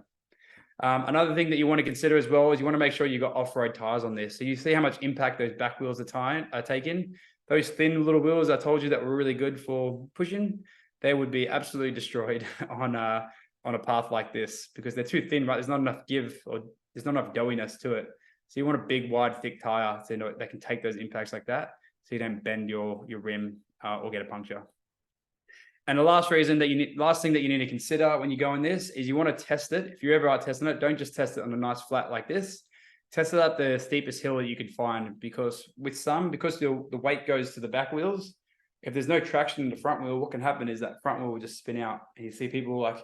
Another thing that you want to consider as well is you want to make sure you got off-road tires on this. So you see how much impact those back wheels are taking. Those thin little wheels I told you that were really good for pushing, they would be absolutely destroyed on a path like this because they're too thin, right? There's not enough give, or there's not enough doughiness to it. So you want a big, wide, thick tire so that can take those impacts like that, so you don't bend your rim or get a puncture. And the last thing that you need to consider when you go in this is you want to test it. If you ever are testing it, don't just test it on a nice flat like this. Test it at the steepest hill that you can find, because the weight goes to the back wheels, if there's no traction in the front wheel, what can happen is that front wheel will just spin out. And you see people like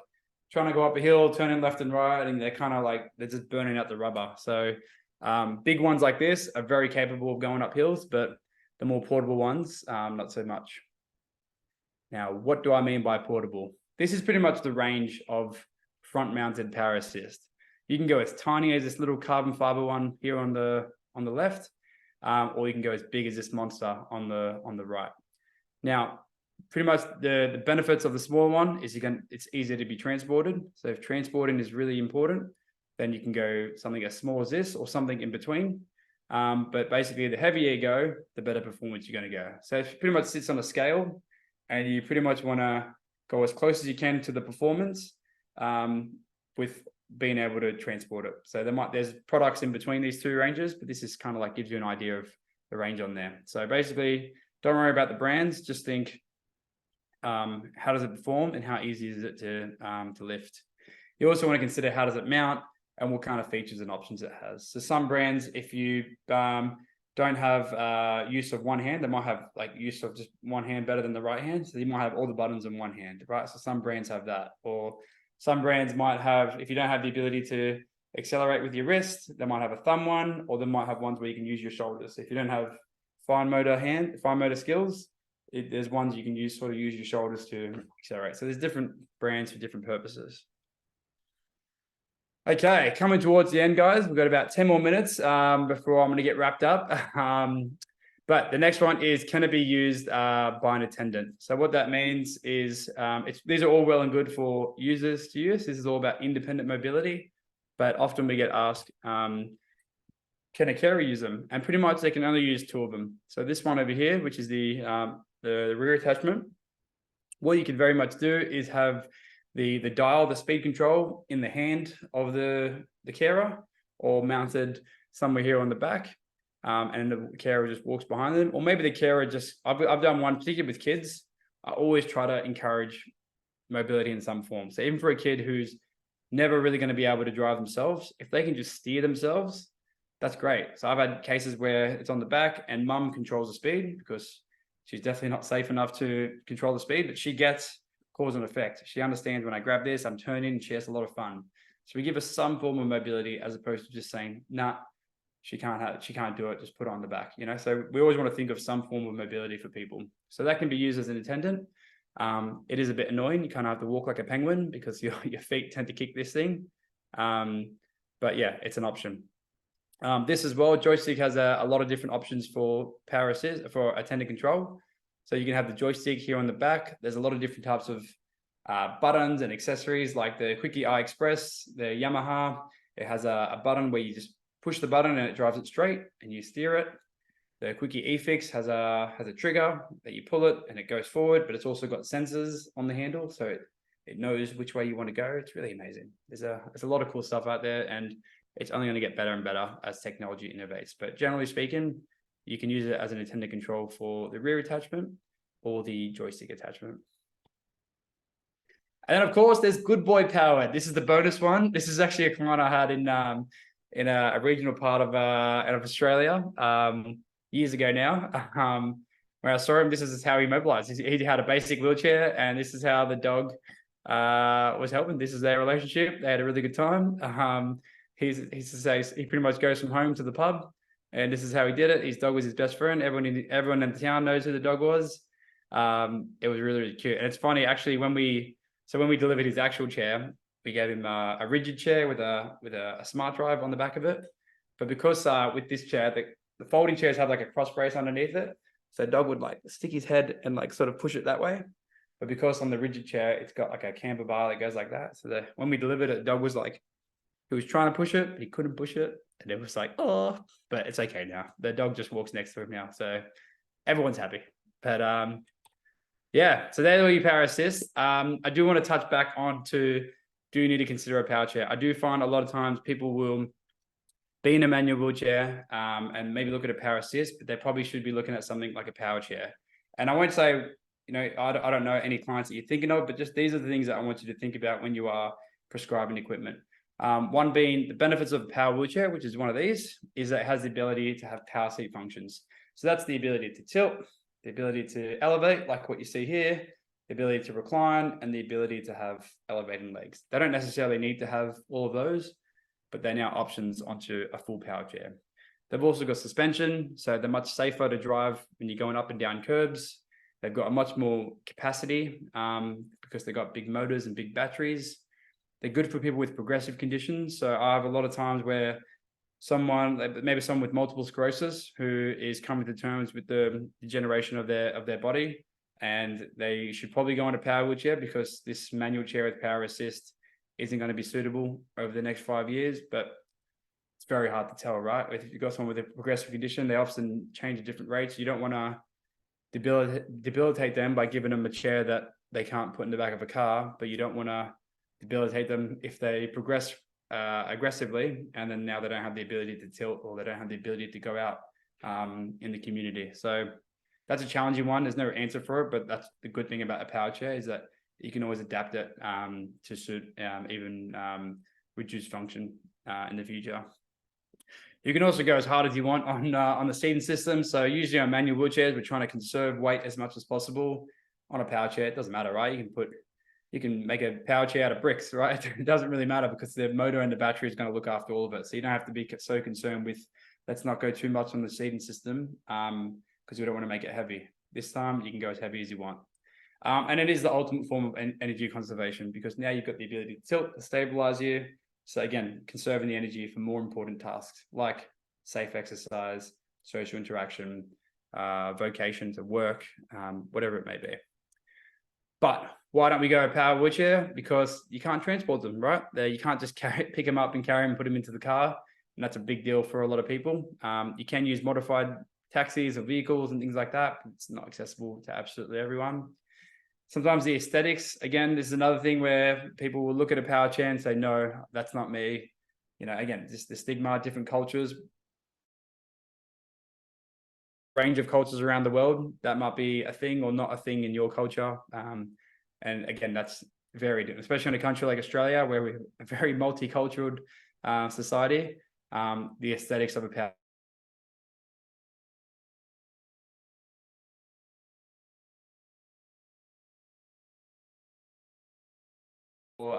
trying to go up a hill, turning left and right, and they're kind of like, they're just burning out the rubber. So big ones like this are very capable of going up hills, but the more portable ones, not so much. Now, what do I mean by portable? This is pretty much the range of front-mounted power assist. You can go as tiny as this little carbon fiber one here on the left, or you can go as big as this monster on the right. Now, pretty much the benefits of the smaller one is it's easier to be transported. So if transporting is really important, then you can go something as small as this or something in between. But basically, the heavier you go, the better performance you're going to go. So it pretty much sits on a scale, and you pretty much want to go as close as you can to the performance with being able to transport it. So there's products in between these two ranges, but this is kind of like gives you an idea of the range on there. So basically, don't worry about the brands. Just think, how does it perform and how easy is it to lift? You also want to consider how does it mount and what kind of features and options it has. So some brands, if you don't have use of one hand, they might have like use of just one hand better than the right hand. So you might have all the buttons in one hand, right? So some brands have that, or some brands might have, if you don't have the ability to accelerate with your wrist, they might have a thumb one, or they might have ones where you can use your shoulders. So if you don't have fine motor skills, there's ones you can use your shoulders to accelerate. So there's different brands for different purposes. Okay, coming towards the end, guys. We've got about 10 more minutes before I'm going to get wrapped up. But the next one is, can it be used by an attendant? So what that means is these are all well and good for users to use. This is all about independent mobility, but often we get asked, can a carer use them? And pretty much they can only use two of them. So this one over here, which is the rear attachment, what you can very much do is have the dial, the speed control in the hand of the carer, or mounted somewhere here on the back. And the carer just walks behind them, or maybe the carer I've done one particularly with kids. I always try to encourage mobility in some form. So even for a kid who's never really going to be able to drive themselves, if they can just steer themselves, that's great. So I've had cases where it's on the back and mum controls the speed because she's definitely not safe enough to control the speed, but she gets cause and effect. She understands when I grab this, I'm turning, and she has a lot of fun. So we give her some form of mobility as opposed to just saying, nah, she can't do it, just put it on the back, So we always want to think of some form of mobility for people. So that can be used as an attendant. It is a bit annoying. You kind of have to walk like a penguin because your feet tend to kick this thing. But yeah, it's an option. This as well, joystick has a lot of different options for power assist, for attendant control. So you can have the joystick here on the back. There's a lot of different types of buttons and accessories, like the Quickie iExpress, the Yamaha. It has a button where you just push the button and it drives it straight and you steer it. The Quickie eFix has a trigger that you pull it and it goes forward, but it's also got sensors on the handle, so it knows which way you want to go. It's really amazing. There's a lot of cool stuff out there, and it's only going to get better and better as technology innovates. But generally speaking, you can use it as an attendant control for the rear attachment or the joystick attachment. And then, of course, there's good boy power. This is the bonus one. This is actually a client I had in a regional part of Australia years ago now. Where I saw him, this is how he mobilized. He had a basic wheelchair, and this is how the dog was helping. This is their relationship. They had a really good time. He pretty much goes from home to the pub, and this is how he did it. His dog was his best friend. Everyone in the town knows who the dog was. It was really, really cute. And it's funny, actually, when we delivered his actual chair, we gave him a rigid chair with a smart drive on the back of it. But because with this chair, the folding chairs have like a cross brace underneath it, so the dog would like stick his head and like sort of push it that way. But because on the rigid chair, it's got like a camber bar that goes like that. So when we delivered it, the dog was like, he was trying to push it, but he couldn't push it. And it was like, oh, but it's okay now. The dog just walks next to him now. So everyone's happy. But yeah, so there's all your power assists. I do want to touch back on to, do you need to consider a power chair? I do find a lot of times people will be in a manual wheelchair and maybe look at a power assist, but they probably should be looking at something like a power chair. And I won't say, I don't know any clients that you're thinking of, but just these are the things that I want you to think about when you are prescribing equipment. One being the benefits of a power wheelchair, which is one of these, is that it has the ability to have power seat functions. So that's the ability to tilt, the ability to elevate, like what you see here, the ability to recline, and the ability to have elevating legs. They don't necessarily need to have all of those, but they're now options onto a full power chair. They've also got suspension, so they're much safer to drive when you're going up and down curbs. They've got a much more capacity because they've got big motors and big batteries. They're good for people with progressive conditions. So I have a lot of times where maybe someone with multiple sclerosis who is coming to terms with the degeneration of their body, and they should probably go on a power wheelchair because this manual chair with power assist isn't going to be suitable over the next 5 years. But it's very hard to tell, right? If you've got someone with a progressive condition, they often change at different rates. You don't want to debilitate them by giving them a chair that they can't put in the back of a car, but you don't want to debilitate them if they progress aggressively, and then now they don't have the ability to tilt, or they don't have the ability to go out in the community. So that's a challenging one. There's no answer for it, but that's the good thing about a power chair, is that you can always adapt it to suit even reduced function in the future. You can also go as hard as you want on the seating system. So usually on manual wheelchairs, we're trying to conserve weight as much as possible. On a power chair, it doesn't matter, right? You can make a power chair out of bricks, right? It doesn't really matter because the motor and the battery is going to look after all of it. So you don't have to be so concerned with, let's not go too much on the seating system because we don't want to make it heavy. This time you can go as heavy as you want. And it is the ultimate form of energy conservation, because now you've got the ability to tilt, to stabilize you. So again, conserving the energy for more important tasks like safe exercise, social interaction, vocation to work, whatever it may be. But why don't we go a power wheelchair? Because you can't transport them, right? You can't just pick them up and carry them and put them into the car. And that's a big deal for a lot of people. You can use modified taxis or vehicles and things like that. But it's not accessible to absolutely everyone. Sometimes the aesthetics, again, this is another thing where people will look at a power chair and say, no, that's not me. You know, again, just the stigma, different cultures, range of cultures around the world, that might be a thing or not a thing in your culture. And again, that's very different, especially in a country like Australia, where we're a very multicultural society. The aesthetics of a power or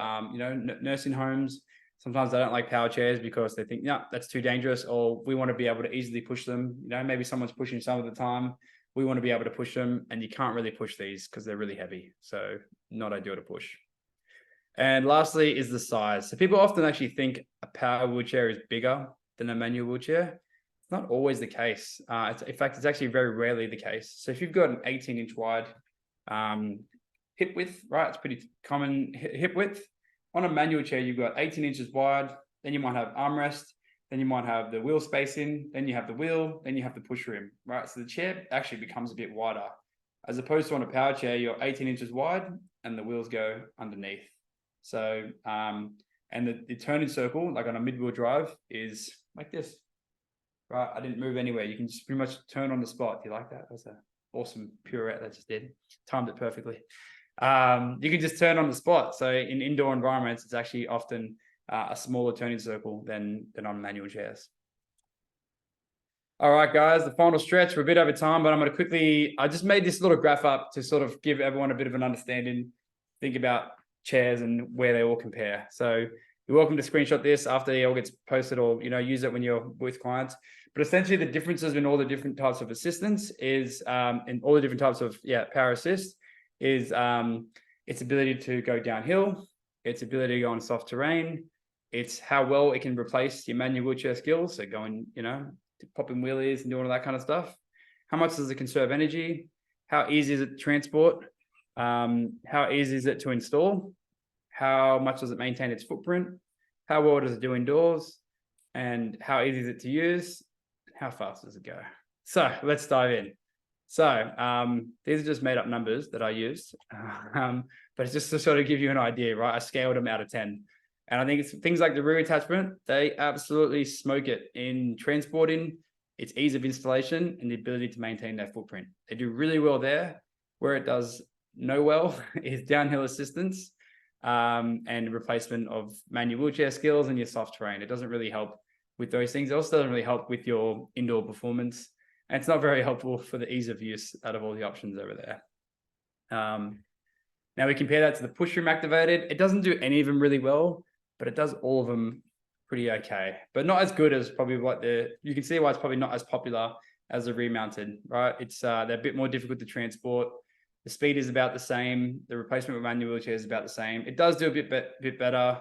nursing homes, sometimes they don't like power chairs because they think, no, that's too dangerous, or we want to be able to easily push them. Maybe someone's pushing some of the time. We want to be able to push them, and you can't really push these because they're really heavy. So not ideal to push. And lastly is the size. So people often actually think a power wheelchair is bigger than a manual wheelchair. It's not always the case. In fact, it's actually very rarely the case. So if you've got an 18-inch wide hip width, right? It's pretty common hip width. On a manual chair, you've got 18 inches wide, then you might have armrest, then you might have the wheel spacing, then you have the wheel, then you have the push rim, right? So the chair actually becomes a bit wider. As opposed to on a power chair, you're 18 inches wide and the wheels go underneath. So, and the turning circle, like on a mid-wheel drive, is like this, right? I didn't move anywhere. You can just pretty much turn on the spot. Do you like that? That's an awesome pirouette that just did. Timed it perfectly. You can just turn on the spot. So in indoor environments, it's actually often a smaller turning circle than on manual chairs. All right, guys, the final stretch. We're a bit over time, but I'm going to I just made this little graph up to sort of give everyone a bit of an understanding, think about chairs and where they all compare. So you're welcome to screenshot this after it all gets posted, or use it when you're with clients. But essentially the differences in all the different types of assistance is in all the different types of power assist is its ability to go downhill, its ability to go on soft terrain, it's how well it can replace your manual wheelchair skills, so going, popping wheelies and doing all that kind of stuff. How much does it conserve energy? How easy is it to transport? How easy is it to install? How much does it maintain its footprint? How well does it do indoors? And how easy is it to use? How fast does it go? So let's dive in. So these are just made up numbers that I used, but it's just to sort of give you an idea, right? I scaled them out of 10. And I think it's things like the rear attachment, they absolutely smoke it in transporting, its ease of installation, and the ability to maintain their footprint. They do really well there. Where it does no well is downhill assistance and replacement of manual wheelchair skills and your soft terrain. It doesn't really help with those things. It also doesn't really help with your indoor performance. And it's not very helpful for the ease of use out of all the options over there. Now we compare that to the push room activated. It doesn't do any of them really well, but it does all of them pretty okay, but not as good as probably you can see why it's probably not as popular as the rear mounted, right? They're a bit more difficult to transport. The speed is about the same. The replacement with manual wheelchair is about the same. It does do a bit better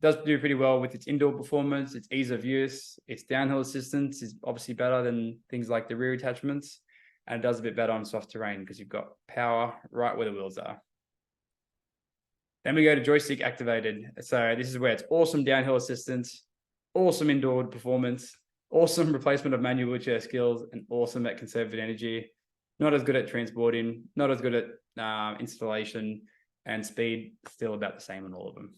does do pretty well with its indoor performance, its ease of use, its downhill assistance is obviously better than things like the rear attachments, and it does a bit better on soft terrain because you've got power right where the wheels are. Then we go to joystick activated. So this is where it's awesome downhill assistance, awesome indoor performance, awesome replacement of manual wheelchair skills, and awesome at conserving energy. Not as good at transporting, not as good at installation, and speed still about the same on all of them.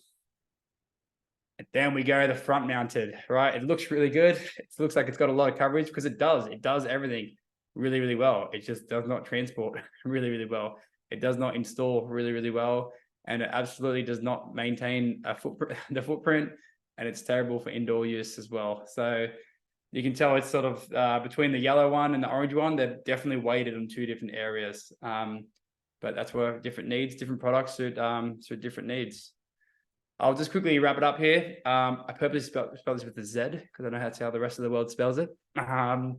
And then we go the front mounted, right? It looks really good. It looks like it's got a lot of coverage because it does. It does everything really, really well. It just does not transport really, really well. It does not install really, really well. And it absolutely does not maintain the footprint. And it's terrible for indoor use as well. So you can tell it's sort of between the yellow one and the orange one, they're definitely weighted on two different areas. But that's where different needs, different products suit different needs. I'll just quickly wrap it up here. I purposely spell this with a Z because I know that's how the rest of the world spells it. So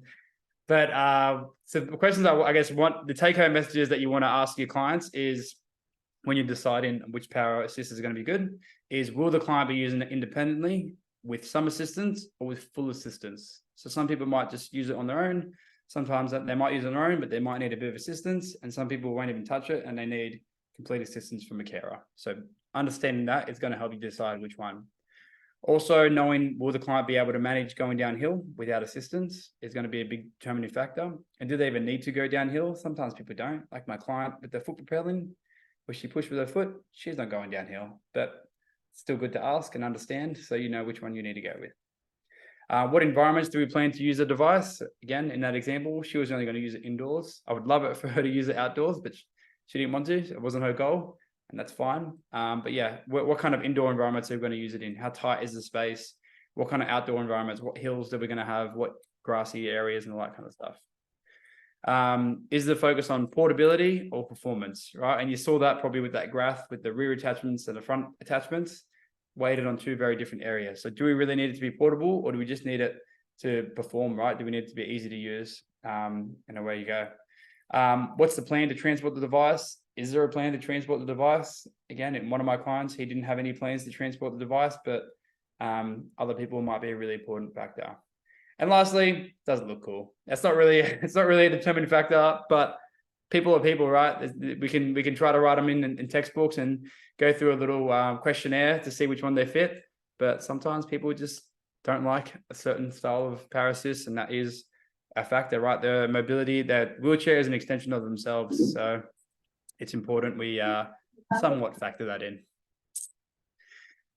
the questions I guess the take-home messages that you want to ask your clients is when you're deciding which power assist is going to be good is, will the client be using it independently with some assistance or with full assistance? So some people might just use it on their own. Sometimes they might use it on their own, but they might need a bit of assistance. And some people won't even touch it and they need complete assistance from a carer. So understanding that is going to help you decide which one. Also, knowing will the client be able to manage going downhill without assistance is going to be a big determining factor. And do they even need to go downhill? Sometimes people don't. Like my client with the foot propelling, where she pushed with her foot, she's not going downhill, but it's still good to ask and understand so you know which one you need to go with. What environments do we plan to use the device? Again, in that example, she was only going to use it indoors. I would love it for her to use it outdoors, but she didn't want to. It wasn't her goal, and that's fine. But yeah, what kind of indoor environments are we going to use it in? How tight is the space? What kind of outdoor environments? What hills are we going to have? What grassy areas and all that kind of stuff? Is the focus on portability or performance, right? And you saw that probably with that graph with the rear attachments and the front attachments weighted on two very different areas. So do we really need it to be portable, or do we just need it to perform, right? Do we need it to be easy to use? And away you go. What's the plan to transport the device? Is there a plan to transport the device? Again, in one of my clients, he didn't have any plans to transport the device, but other people might be a really important factor. And lastly, does it look cool? It's not really a determining factor, but people are people, right? We can try to write them in textbooks and go through a little questionnaire to see which one they fit. But sometimes people just don't like a certain style of power assist, and that is a factor, right? Their mobility, their wheelchair is an extension of themselves. So it's important we somewhat factor that in.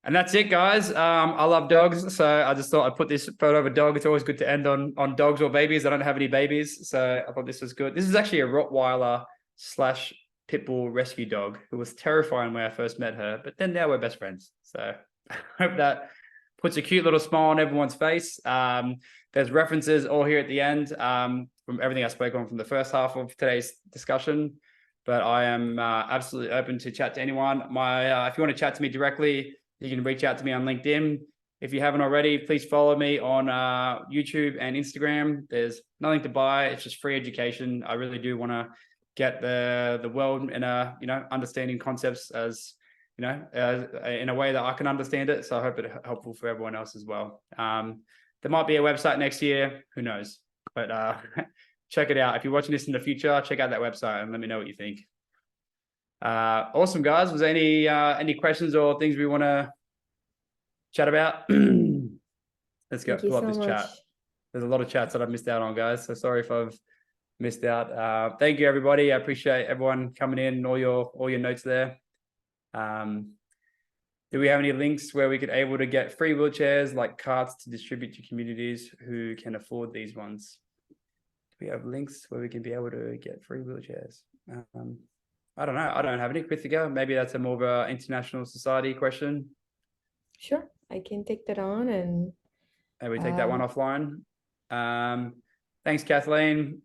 And that's it, guys. I love dogs, so I just thought I'd put this photo of a dog. It's always good to end on dogs or babies. I don't have any babies, so I thought this was good. This is actually a Rottweiler / Pitbull rescue dog who was terrifying when I first met her, but then now we're best friends. So I hope that puts a cute little smile on everyone's face. There's references all here at the end from everything I spoke on from the first half of today's discussion. But I am absolutely open to chat to anyone. If you want to chat to me directly, you can reach out to me on LinkedIn. If you haven't already, please follow me on YouTube and Instagram. There's nothing to buy. It's just free education. I really do want to get the world in understanding concepts as, in a way that I can understand it. So I hope it's helpful for everyone else as well. There might be a website next year. Who knows? But check it out. If you're watching this in the future, check out that website and let me know what you think. Awesome, guys. Was there any questions or things we want to chat about? Let's go pull up this chat. There's a lot of chats that I've missed out on, guys. So sorry if I've missed out. Thank you, everybody. I appreciate everyone coming in, all your notes there. Do we have any links where we could able to get free wheelchairs like carts to distribute to communities who can afford these ones? Do we have links where we can be able to get free wheelchairs? I don't know. I don't have any. Krithiga, maybe that's a more of an international society question. Sure, I can take that on and we take that one offline. Thanks, Kathleen.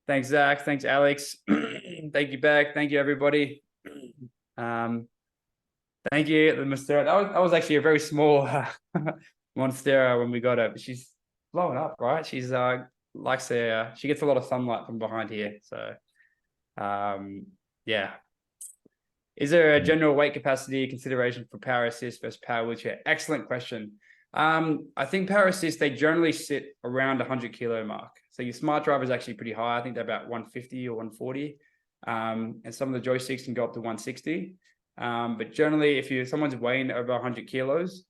Thanks, Zach. Thanks, Alex. Thank you, Beck. Thank you, everybody. Thank you, the Monstera. That was actually a very small Monstera when we got it. But she's blowing up, right? She's she gets a lot of sunlight from behind here. So yeah. Is there a general weight capacity consideration for power assist versus power wheelchair? Excellent question. I think power assist, they generally sit around 100 kilo mark. So your smart driver is actually pretty high. I think they're about 150 or 140. And some of the joysticks can go up to 160. But generally, if someone's weighing over 100 kilos,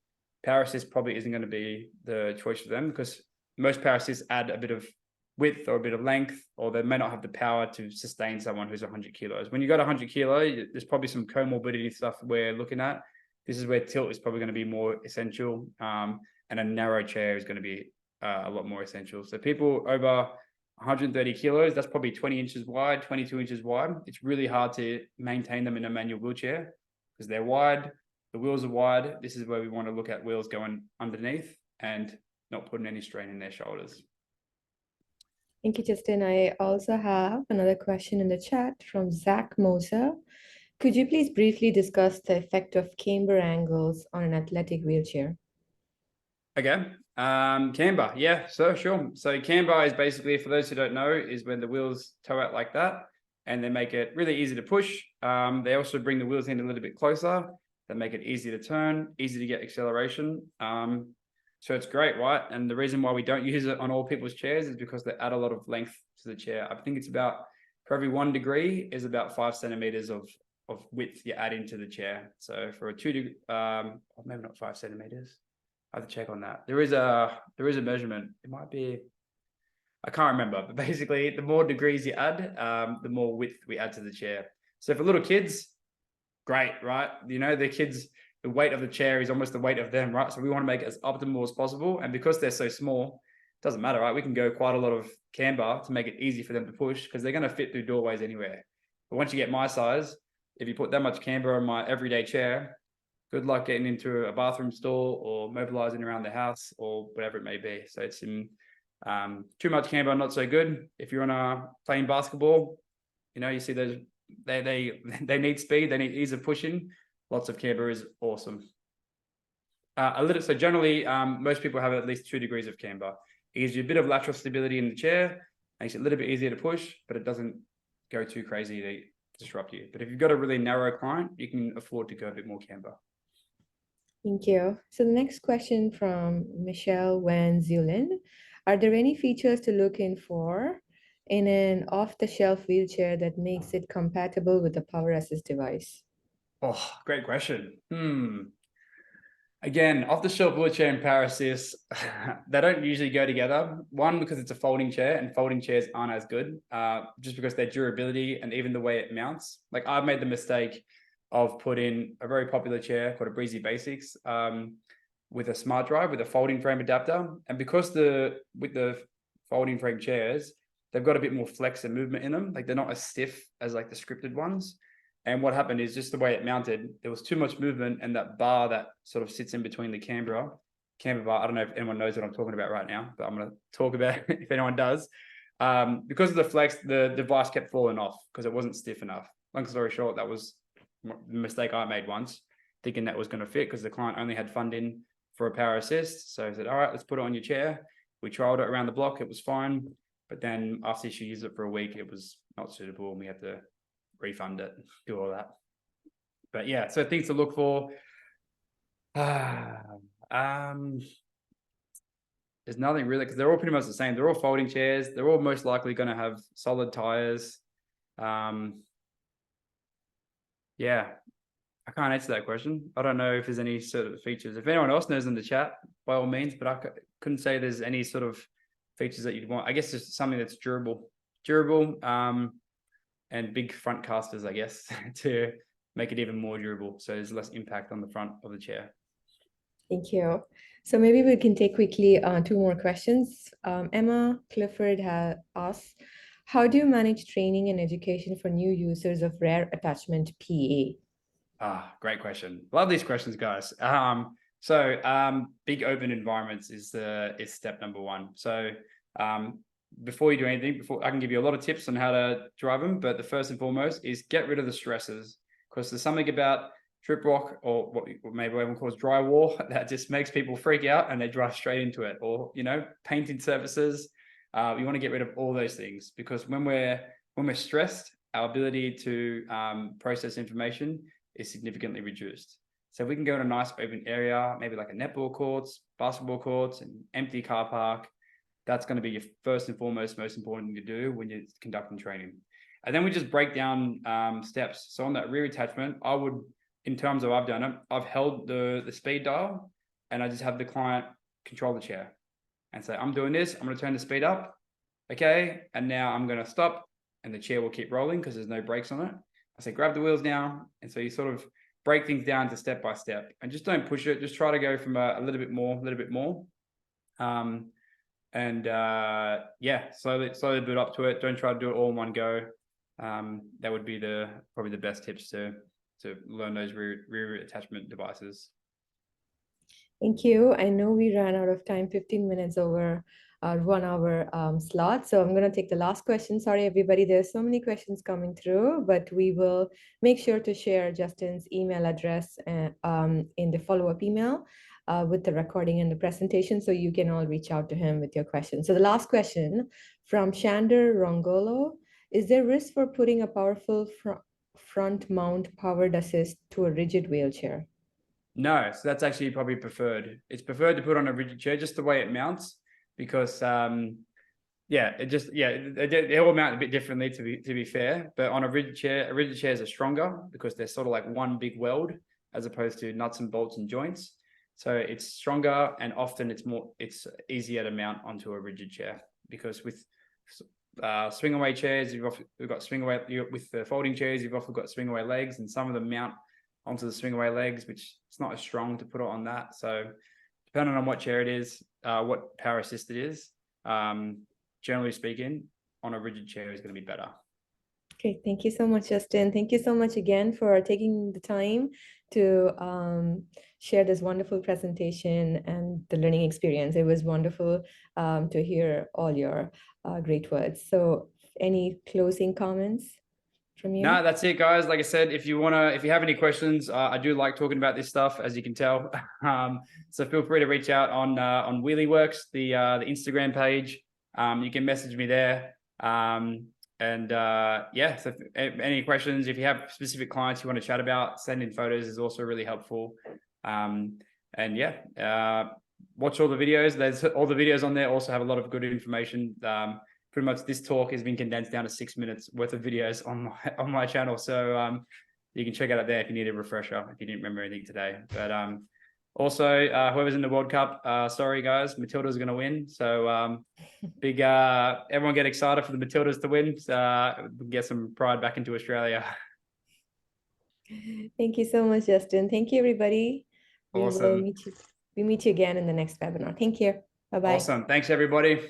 power assist probably isn't going to be the choice for them, because most power assists add a bit of width or a bit of length, or they may not have the power to sustain someone who's 100 kilos. When you got 100 kilo, there's probably some comorbidity stuff we're looking at. This is where tilt is probably going to be more essential, and a narrow chair is going to be a lot more essential. So people over 130 kilos, that's probably 20 inches wide, 22 inches wide. It's really hard to maintain them in a manual wheelchair because they're wide, the wheels are wide. This is where we want to look at wheels going underneath and not putting any strain in their shoulders. Thank you, Justin. I also have another question in the chat from Zach Moser. Could you please briefly discuss the effect of camber angles on an athletic wheelchair? Okay, camber, yeah, so sure. So camber is basically, for those who don't know, is when the wheels toe out like that, and they make it really easy to push. They also bring the wheels in a little bit closer. They make it easy to turn, easy to get acceleration. So it's great, right? And the reason why we don't use it on all people's chairs is because they add a lot of length to the chair. I think it's about, for every 1 degree is about 5 centimeters of width you add into the chair. So for a 2 degree, maybe not 5 centimeters. I have to check on that. There is a measurement. It might be, I can't remember, but basically the more degrees you add, the more width we add to the chair. So for little kids, great, right? You know, the kids, the weight of the chair is almost the weight of them, right? So we want to make it as optimal as possible. And because they're so small, it doesn't matter, right? We can go quite a lot of camber to make it easy for them to push, because they're going to fit through doorways anywhere. But once you get my size, if you put that much camber on my everyday chair, good luck getting into a bathroom stall or mobilizing around the house or whatever it may be. So it's in too much camber, not so good. If you're on a playing basketball, you know, you see those, they need speed, they need ease of pushing. Lots of camber is awesome. So generally, most people have at least 2 degrees of camber. It gives you a bit of lateral stability in the chair, makes it a little bit easier to push, but it doesn't go too crazy to disrupt you. But if you've got a really narrow client, you can afford to go a bit more camber. Thank you. So the next question from Michelle Van Zulen. Are there any features to look in for in an off-the-shelf wheelchair that makes it compatible with the power assist device? Oh, great question. Again, off-the-shelf wheelchair and power assist, they don't usually go together. One, because it's a folding chair, and folding chairs aren't as good, just because their durability and even the way it mounts. Like, I've made the mistake of putting a very popular chair called a Breezy Basics with a smart drive with a folding frame adapter. And because with the folding frame chairs, they've got a bit more flex and movement in them. Like, they're not as stiff as like the scripted ones. And what happened is just the way it mounted, there was too much movement, and that bar that sort of sits in between the camber bar, I don't know if anyone knows what I'm talking about right now, but I'm going to talk about it if anyone does. Because of the flex, the device kept falling off because it wasn't stiff enough. Long story short, that was the mistake I made once, thinking that was going to fit because the client only had funding for a power assist. So I said, all right, let's put it on your chair. We trialed it around the block. It was fine. But then after she used it for a week, it was not suitable, and we had to refund it, do all that. But yeah, so things to look for. There's nothing really, because they're all pretty much the same. They're all folding chairs. They're all most likely going to have solid tires. Yeah, I can't answer that question. I don't know if there's any sort of features. If anyone else knows in the chat, by all means, but I couldn't say there's any sort of features that you'd want. I guess just something that's durable, and big front casters, I guess, to make it even more durable. So there's less impact on the front of the chair. Thank you. So maybe we can take quickly 2 more questions. Emma Clifford has asked, how do you manage training and education for new users of rear attachment PA? Great question. Love these questions, guys. Big open environments is step number 1. So before you do anything, I can give you a lot of tips on how to drive them, but the first and foremost is get rid of the stresses, because there's something about trip rock, or what maybe everyone calls drywall, that just makes people freak out and they drive straight into it. Or, you know, painted surfaces. You want to get rid of all those things, because when we're stressed, our ability to process information is significantly reduced. So if we can go in a nice open area, maybe like a netball courts, basketball courts, an empty car park, that's going to be your first and foremost, most important thing to do when you're conducting training. And then we just break down steps. So on that rear attachment, I would, in terms of I've done it, I've held the speed dial and I just have the client control the chair and say, I'm doing this, I'm going to turn the speed up. Okay. And now I'm going to stop and the chair will keep rolling because there's no brakes on it. I say, grab the wheels now. And so you sort of break things down to step by step and just don't push it. Just try to go from a little bit more. Yeah, slowly build up to it. Don't try to do it all in one go. That would be probably the best tips to learn those rear attachment devices. Thank you. I know we ran out of time, 15 minutes over our 1 hour slot. So I'm going to take the last question. Sorry, everybody, there's so many questions coming through, but we will make sure to share Justin's email address in the follow-up email with the recording and the presentation, so you can all reach out to him with your questions. So the last question from Shander Rongolo: is there risk for putting a powerful front mount powered assist to a rigid wheelchair? No, so that's actually probably preferred. It's preferred to put on a rigid chair, just the way it mounts, because they all mount a bit differently to be fair. But on a rigid chairs are stronger because they're sort of like one big weld as opposed to nuts and bolts and joints. So it's stronger and often it's easier to mount onto a rigid chair, because with swing away chairs, we've got swing away with the folding chairs. You've often got swing away legs, and some of them mount onto the swing away legs, which it's not as strong to put it on that. So depending on what chair it is, what power assist it is, generally speaking, on a rigid chair is going to be better. Okay, thank you so much, Justin. Thank you so much again for taking the time to share this wonderful presentation and the learning experience. It was wonderful to hear all your great words. So any closing comments from you? No, that's it, guys. Like I said, if you have any questions, I do like talking about this stuff, as you can tell. So feel free to reach out on WheelieWorks, the Instagram page. You can message me there. So any questions, if you have specific clients you want to chat about, send in photos is also really helpful. Watch all the videos. There's all the videos on there also have a lot of good information. Pretty much this talk has been condensed down to 6 minutes worth of videos on my channel. So you can check it out there if you need a refresher, if you didn't remember anything today. But also, whoever's in the World Cup, sorry guys, Matilda's going to win. So everyone get excited for the Matildas to win. Get some pride back into Australia. Thank you so much, Justin. Thank you, everybody. Awesome. We meet you again in the next webinar. Thank you. Bye-bye. Awesome. Thanks, everybody.